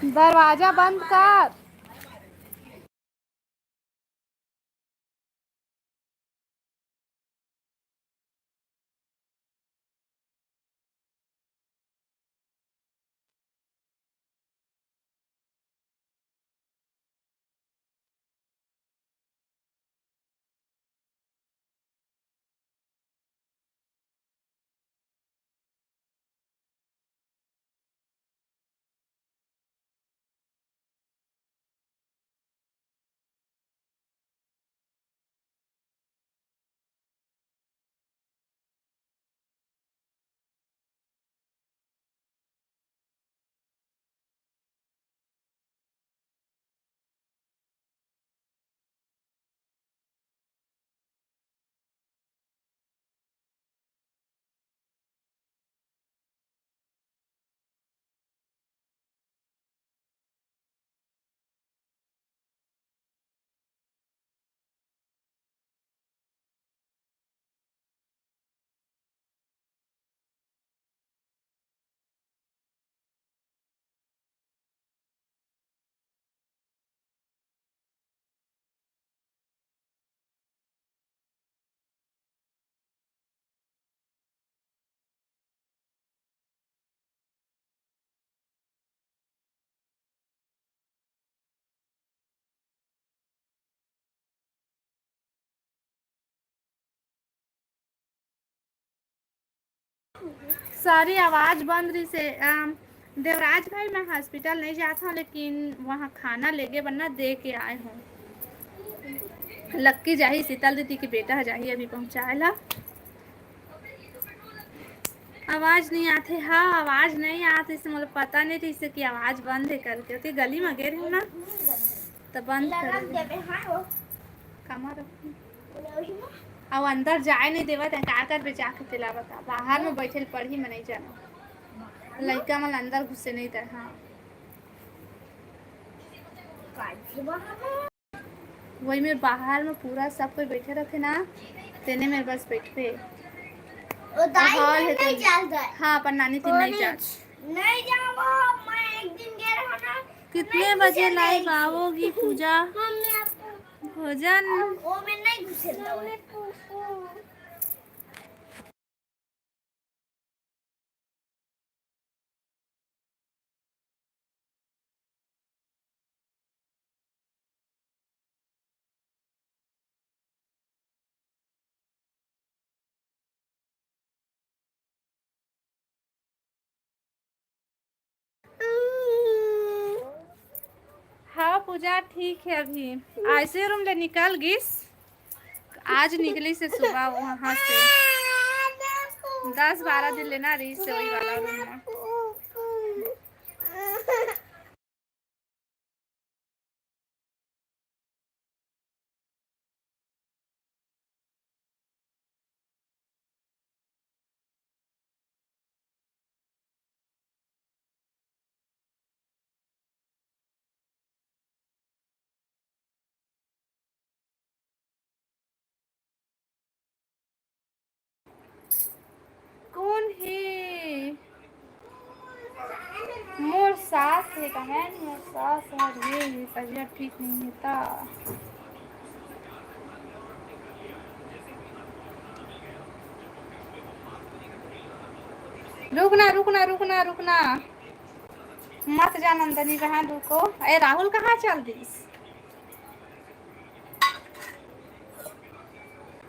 दरवाजा बंद कर सारी आवाज बंद रही से देवराज भाई मैं हॉस्पिटल नहीं जाता हूँ लेकिन वहाँ खाना लेके बनना दे के आए हूँ लक्की जाही शीतल दीदी की बेटा जाही अभी पहुँचाएला आवाज नहीं आती हाँ आवाज नहीं आती इसे मुझे पता नहीं थी इससे कि आवाज बंद है करके तो गली में गिर हूँ ना तो बंद कर कमर अब अंदर जाए नहीं देवा का कर बेचा के तिलावत बाहर में बैठे पढ़ी में नहीं जाना लड़का मन अंदर घुसे नहीं था हाँ वही में बाहर में पूरा सब कोई बैठे रखे ना तेने मेरे बस बैठे हॉल है तो हाँ पर नानी तीन नहीं जा नहीं जाओ मैं एक दिन गया रहा ना कितने बजे लाइव आओगी पूजा भोजन वो मैं नहीं घुसे हाँ पूजा ठीक है अभी ऐसे रूम ले निकल गिस आज निकली से सुबह वहाँ से 10-12 दिन लेना रही से वही वाला रूम में कौन है थे बहन, मेरा सास और ये तबीयत ठीक नहीं होता। रुकना रुकना रुकना रुकना, मत जा नंदनी बहन, रुको। ए राहुल कहाँ चल दिस?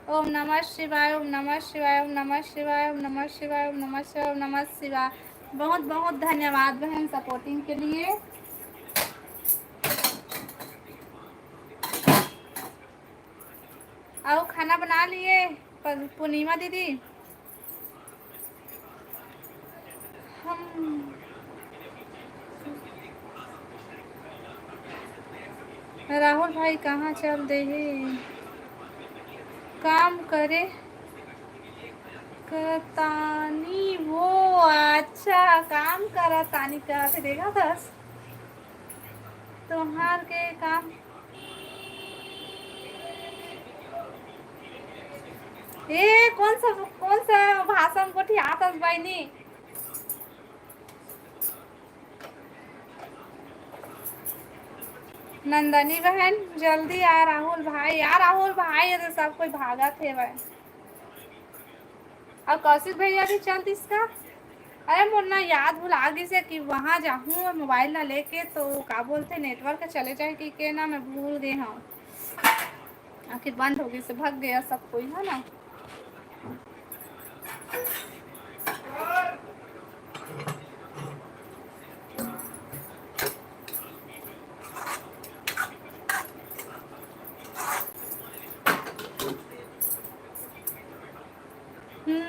ओम नमः शिवाय, ओम नमः शिवाय, ओम नमः शिवाय, ओम नमः शिवाय, ओम नमः शिवाय, ओम नमः शिवाय। बहुत बहुत धन्यवाद बहन सपोर्टिंग के लिए। आओ खाना बना लिए पूर्णिमा दीदी? हम राहुल भाई कहाँ चल दे काम करे करतानी? वो अच्छा काम करतानी कहते देखा बस तुम्हार के काम। ए कौन सा भाषण को आतस बहनी? नंदनी बहन जल्दी आ, राहुल भाई यार, राहुल भाई तो सब कोई भागा थे भाई। और कौशिक भैया भी चल इसका। अरे मुन्ना याद भुला गई से कि वहाँ जाऊँ मोबाइल ना लेके, तो क्या बोलते नेटवर्क चले जाए कि के ना, मैं भूल गई हूँ। आखिर बंद हो गई से भाग गया सब कोई है ना।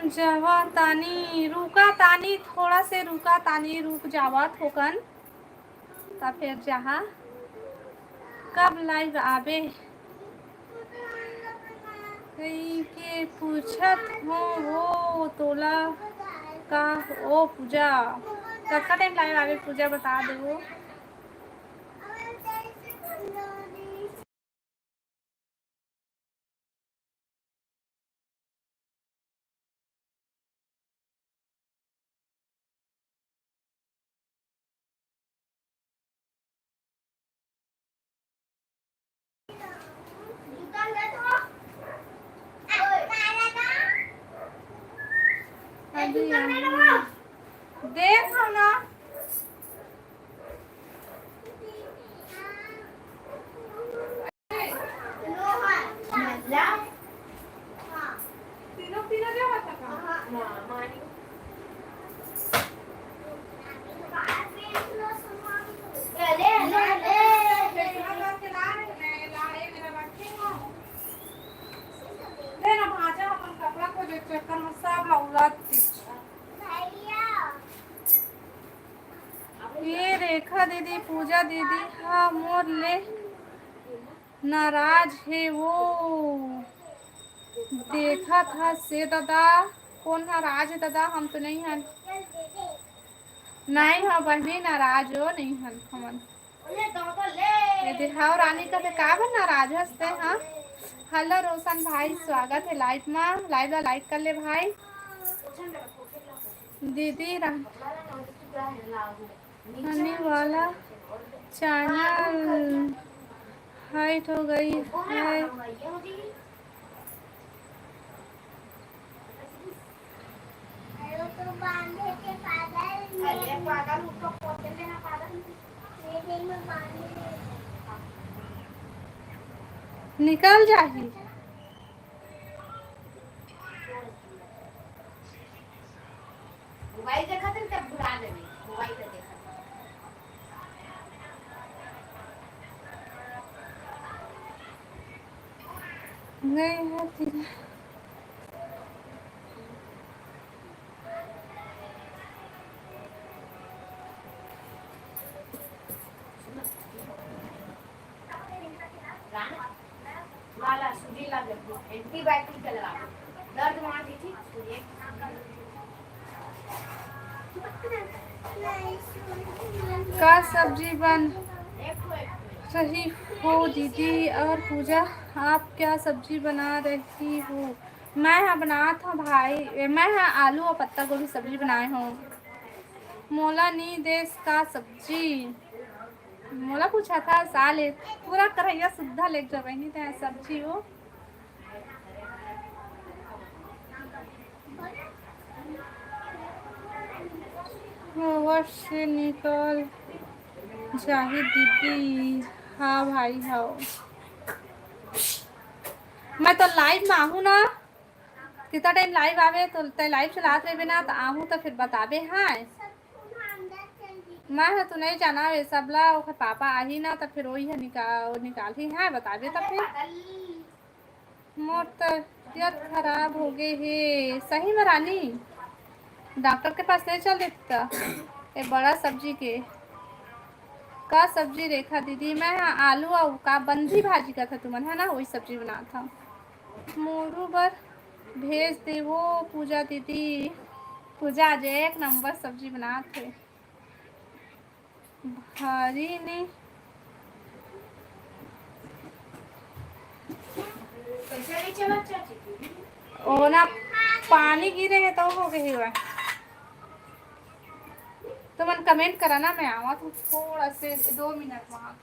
जावा तानी रुका तानी, थोड़ा से रुका तानी, रुक जावा थोकन ता फिर जहाँ कब लाइव आवे के पूछत हो वो तोला का। ओ पूजा कब का टाइम लाइव आवे पूजा बता दे वो। देख ना ये रेखा दीदी पूजा दीदी हाँ मोर ले नाराज है वो, देखा था से दादा। कौन नाराज है दादा? हम तो नहीं हैं, नहीं हाँ बहनी नाराज हो नहीं हन हमन। दिखाओ रानी का तो का बन नाराज हंसते। हाँ हेलो रोशन भाई, स्वागत है लाइव में, लाइव ला लाइक कर ले भाई। दीदी आने वाला चैनल हाइट हो गई है। निकल जाही मोबाइल देखा था तब भुला देबे, मोबाइल पे देखा नहीं है तेरा। वाला सुजी लगे एंटीबायोटिक का लगा दर्द वहां दी थी का सब्जी बन रही हो दीदी? और पूजा आप क्या सब्जी बना रही हो? मैं हाँ बना था भाई, मैं हाँ आलू और पत्ता गोभी सब्जी बनाए हूँ। मोला नी देश का सब्जी मोला पूछा था साले पूरा करैया सुद्धा ले जब नहीं था सब्जी वो ओवर से निकल जाही दीदी। हाँ भाई हाँ मैं तो लाइव में आहू ना कितना टाइम लाइव आवे तो लाइव चलाते रहे ना तो आहू तो फिर बताबे। हाँ मैं है तो नहीं जाना वे सबला ओकर पापा आही ना तो फिर वही है निकाल ही है बताबे तो फिर मोर तबियत खराब हो गई है सही में रानी डॉक्टर के पास ले चल देता ये बड़ा सब्जी के का सब्जी रेखा दीदी मैं आलू और का बंदी भाजी का था तुमन है ना वही सब्जी बना था मोरू बर भेज दे वो पूजा दीदी पूजा आज एक नंबर सब्जी बना थे भारी ने ओ ना पानी गिरे है तो हो गई हुआ तो मन कमेंट करा ना मैं आवा तो थोड़ा से 2 मिनट वहाँ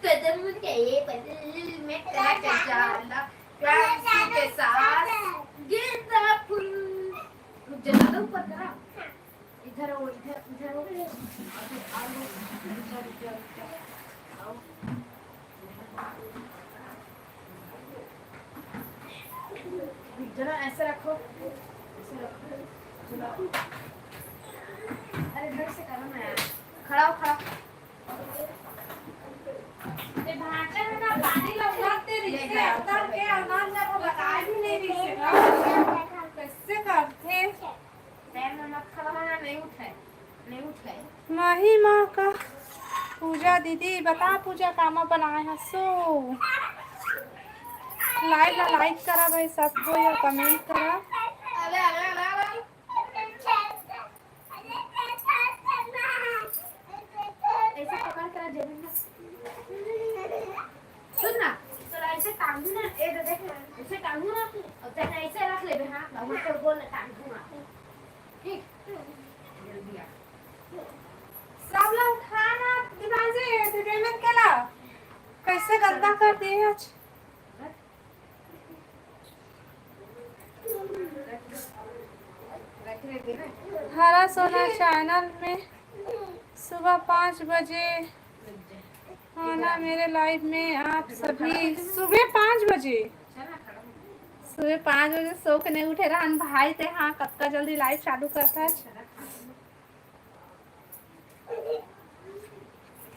कदम के बदल में तेरा जाला प्यार के साथ गिरता फूल जला ऊपर करा इधर आओ इधर आओ इधर आओ जरा ऐसे रखो अरे इधर से करो ना यार खड़ा हो खड़ा ये भाटा में ना पानी लगाते रिश्ते अंदर के अनाज ना वो बता भी नहीं रिश्ते कैसे करते पैर में मत खड़ा होना नहीं उठाए माही माँ का पूजा दीदी बता पूजा कामा बनाए है सो लाइक करा भाई सबको या कमेंट करा ऐसे पकड़ कर जमीन सुन ना तो ऐसे टांगू ना ए देख ऐसे टांगू ना और तेरे ऐसे रख ले हां बाबू को बोल टांगू ना ठीक जल्दी आ सब लोग खाना दीवान से पेमेंट केला कैसे गंदा कर दिए आज हरा सोना चैनल में सुबह 5 बजे आना मेरे लाइव में आप सभी सुबह 5 बजे सो के नहीं उठे रहन भाई थे हाँ कब का जल्दी लाइव चालू करता है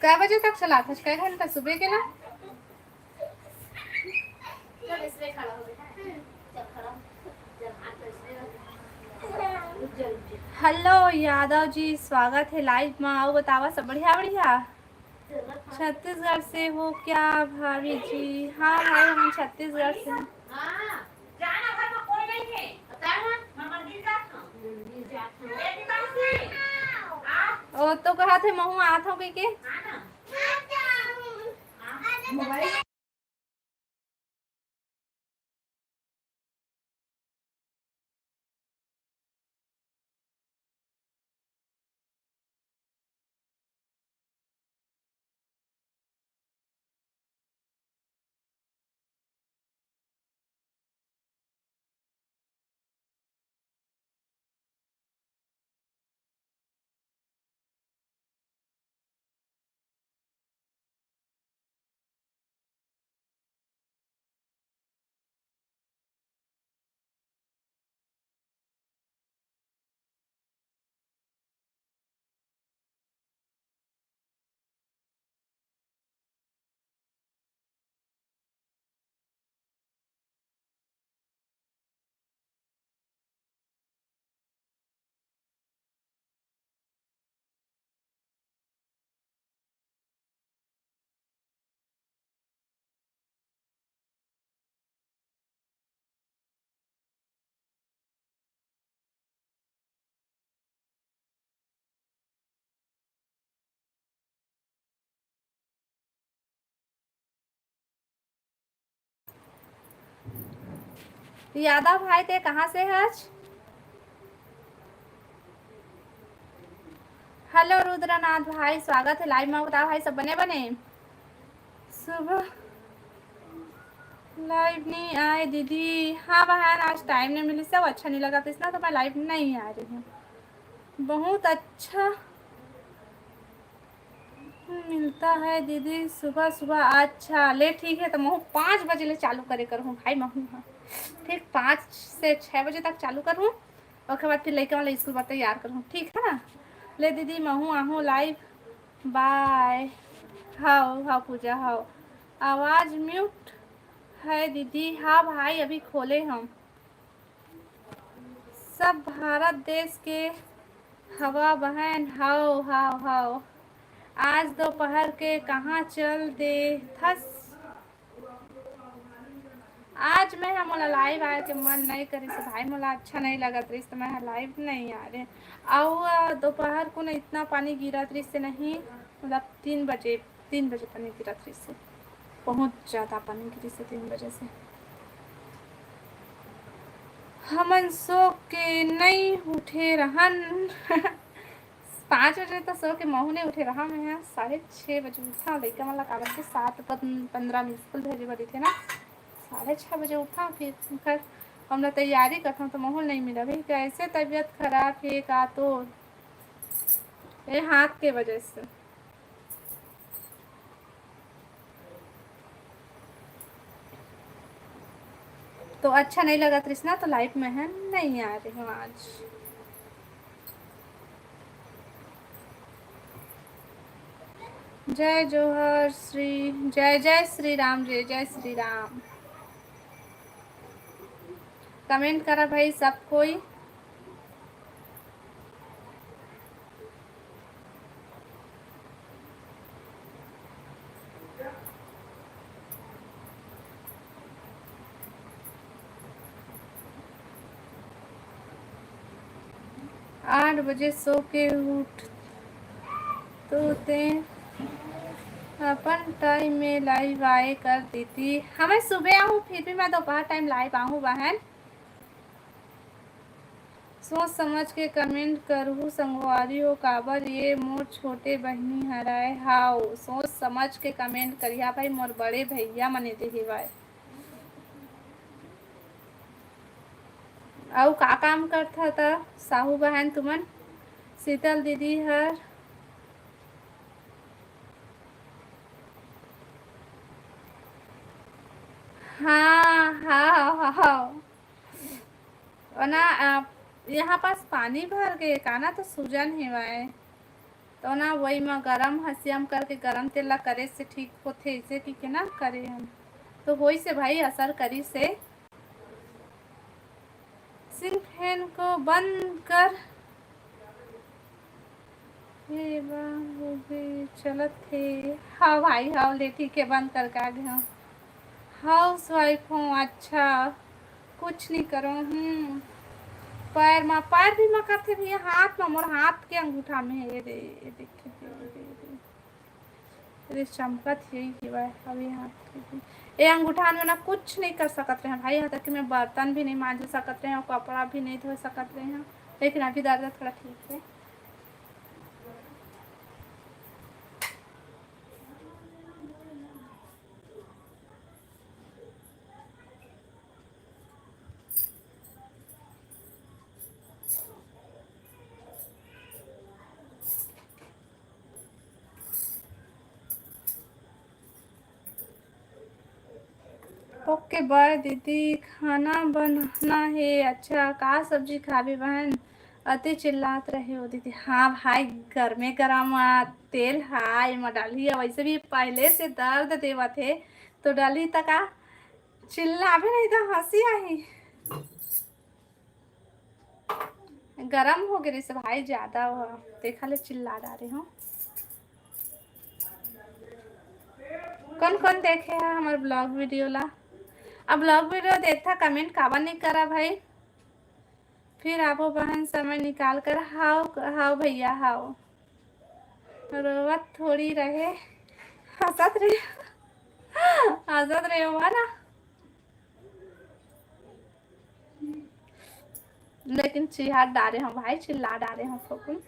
कै बजे तक चला था कै घंटा सुबह के ना हेलो यादव जी स्वागत है लाइव में आओ बतावा सब बढ़िया बढ़िया छत्तीसगढ़ से हो क्या भाभी जी हाँ भाई हम छत्तीसगढ़ से ओ तो कहा थे महू आत हो के यादव भाई थे कहाँ से है आज? हेलो रुद्रनाथ भाई, स्वागत है लाइव में। बताओ भाई सब बने बने? सुबह लाइव नहीं आए दीदी। हाँ बहन, आज टाइम नहीं मिली, सब अच्छा नहीं लगा तो इसलिए तो मैं लाइव नहीं आ रही हूँ। बहुत अच्छा मिलता है दीदी सुबह सुबह। अच्छा ले ठीक है, तो मैं 5 बजे ले चालू करे करूँ भाई। मैं हाँ ठीक 5 से 6 बजे तक चालू करूँ, उसके बाद फिर लेके वाला स्कूल पर तैयार करूँ, ठीक है ना? ले दीदी महू आहू लाइव। बाय। हाओ हाओ पूजा हाओ। आवाज़ म्यूट है दीदी। हाँ भाई अभी खोले हम। सब भारत देश के हवा बहन। हाओ हाओ हाओ। आज दोपहर के कहाँ चल दे थस। आज मैं मोला लाइव आए के मन नहीं करी से भाई, मोला अच्छा नहीं लगत रही तो मैं लाइव नहीं आ रहे। और दोपहर को ना इतना पानी गिरत रही से नहीं, मतलब 3 बजे पानी गिरत रही से, बहुत ज़्यादा पानी गिरी से 3 बजे से। हमन सो के नहीं उठे रहन 5 बजे तो सो के महू ने उठे रहा। मैं यहाँ 6:30 बजे उठा। लड़का वाला कागज के 7:15 में स्कूल भेजे बड़ी थे ना, 6:30 बजे उठा। फिर हमने तैयारी करता तो माहौल नहीं मिला भाई। कैसे तबीयत खराब है का तो ये हाथ के वजह से। तो अच्छा नहीं लगा कृष्णा, तो लाइफ में है नहीं आ रही हूँ आज। जय जोहर श्री जय जय श्री राम, जय जय श्री राम। कमेंट करा भाई सब कोई। आठ बजे सो के उठ तो ते अपन टाइम में लाइव आए कर देती। हाँ मैं सुबह आऊँ, फिर भी मैं दोपहर टाइम लाइव आऊँ बहन। सोच समझ के कमेंट करूँ संगवारी हो काबर ये मोर छोटे बहनी हराए। हाउ सोच समझ के कमेंट करिया भाई, मोर बड़े भैया मने देही भाई। और का काम करता था साहू बहन तुमन? शीतल दीदी हर हाँ हाँ हाँ ना यहाँ पास पानी भर गए का ना, तो सूजन हेवाए तो ना वही में गरम हसियम करके गरम तेल ला करे से ठीक होते। इसे ठीक है ना करे हम तो वही से भाई असर करी से। सिर्फ फैन को बंद कर वो भी चलत थे। हाँ भाई हाँ ले ठीक है, बंद करके आ गए। हाउस वाइफ हूँ। अच्छा कुछ नहीं करो। पैर भी में करते भी, हाथ में मोर हाथ के अंगूठा में है। ये देखिए ये चमकत यही की भाई अभी हाथ की ये अंगूठा में ना कुछ नहीं कर सकते रहे भाई। यहाँ तक कि मैं बर्तन भी नहीं मांज सकते हैं और कपड़ा भी नहीं धो सकते हैं, लेकिन अभी दर्द थोड़ा ठीक है। ओके बाय दीदी, खाना बनाना है। अच्छा का सब्जी खाबी बहन? अति चिल्लात रहे हो दीदी। हाँ भाई घर में गरम तेल हाय में डाली है, वैसे भी पहले से दर्द देवा थे तो डाली तक चिल्ला भी नहीं था, हंसी आई। गरम हो गए से भाई ज्यादा देखा ले चिल्ला रहे हो। कौन कौन देखे है हमारे ब्लॉग वीडियो ला? अब ब्लॉग वीडियो देखता कमेंट काबर नहीं करा भाई। फिर आपो बहन समय निकाल कर हाओ हाओ भैया हाओ। रोवत थोड़ी रहे, हंसत रहे हुआ ना। लेकिन चिढ़ा डाले हम भाई, चिल्ला डाले हम फकुन।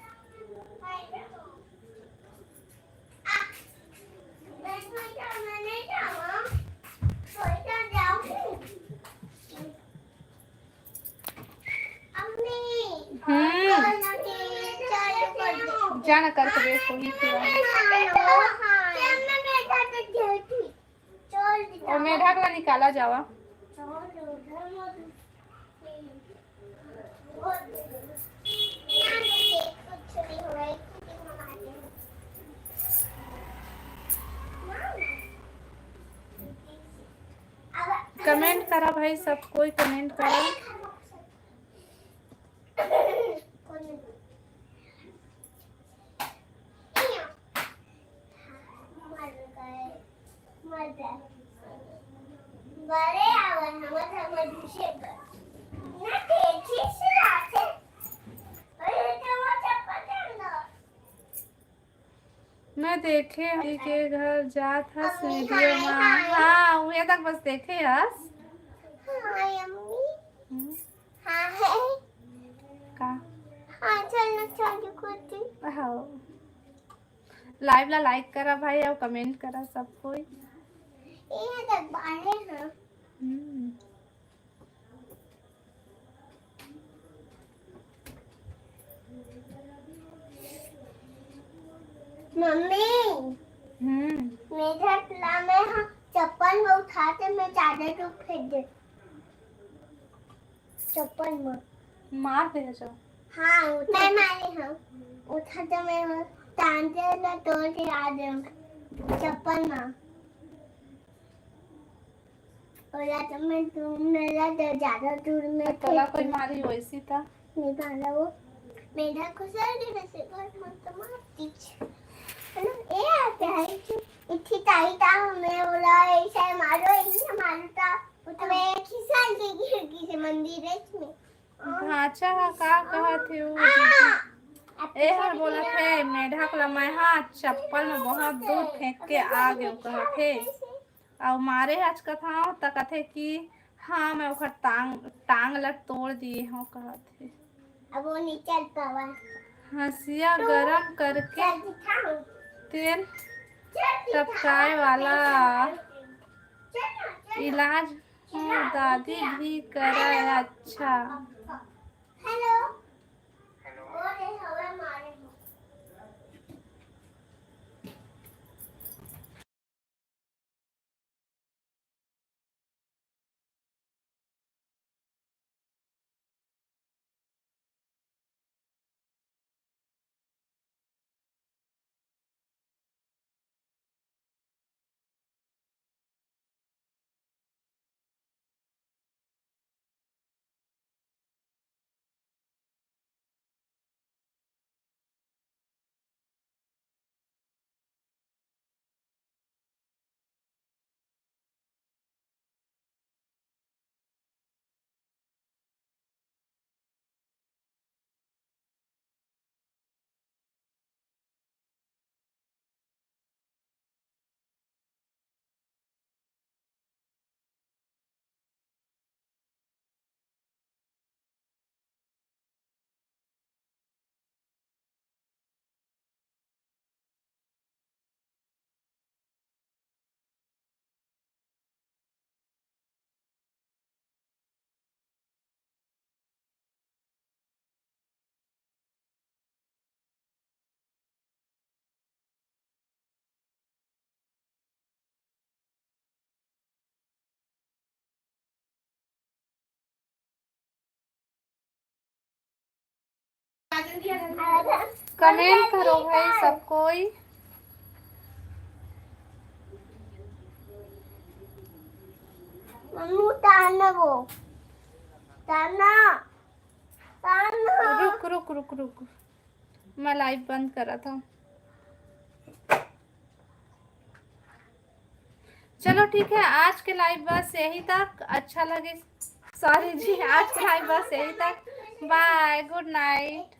जाना करके देखो ही और मेढा का निकाला जावा। कमेंट करा भाई, सब कोई कमेंट करा। मैं देखे हरी के घर जात हस वीडियो में। हाँ उहे तक बस देखे हस का। हाँ लाइव ला लाइक करा भाई और कमेंट करा सब कोई। मम्मी मेरा टला में हाँ चप्पल में उठाते मैं चादर को फेंक दे। चप्पल में मार दे जो। हाँ मैं मारी हूँ, उठाते मैं टांगे ना तोड़ के आ दे चप्पल में। और या तो मैं तुम मेरा ज़्यादा दूर में तोला कोई मारी वैसी था नहीं पाला वो मेरा को सर्दी में से बहुत मत मारती है ना। ये आते हैं इतनी टाइट आ मैं बोला ऐसा मारो था तो मैं खिसा के खिड़की से मंदिर है इसमें ढांचा का कहा थे वो ए हर बोला थे मेढा को मैं हाँ चप्पल में बहुत दूर फेंक के आ गए कहा थे और मारे आज कथा तक कथे कि हाँ मैं उखर टांग लट तोड़ दिए हूँ कहा थे। अब वो नहीं चल पावा। हंसिया गरम करके तेल टपकाए वाला इलाज दादी भी करे। अच्छा हेलो कमेंट करो भाई सब कोई। मम्मी ताना वो ताना ताना रुक रुक रुक रुक मैं लाइव बंद करा था। चलो ठीक है आज के लाइव बस यही तक। अच्छा लगे सॉरी जी आज के लाइव बस यही तक। Bye good night.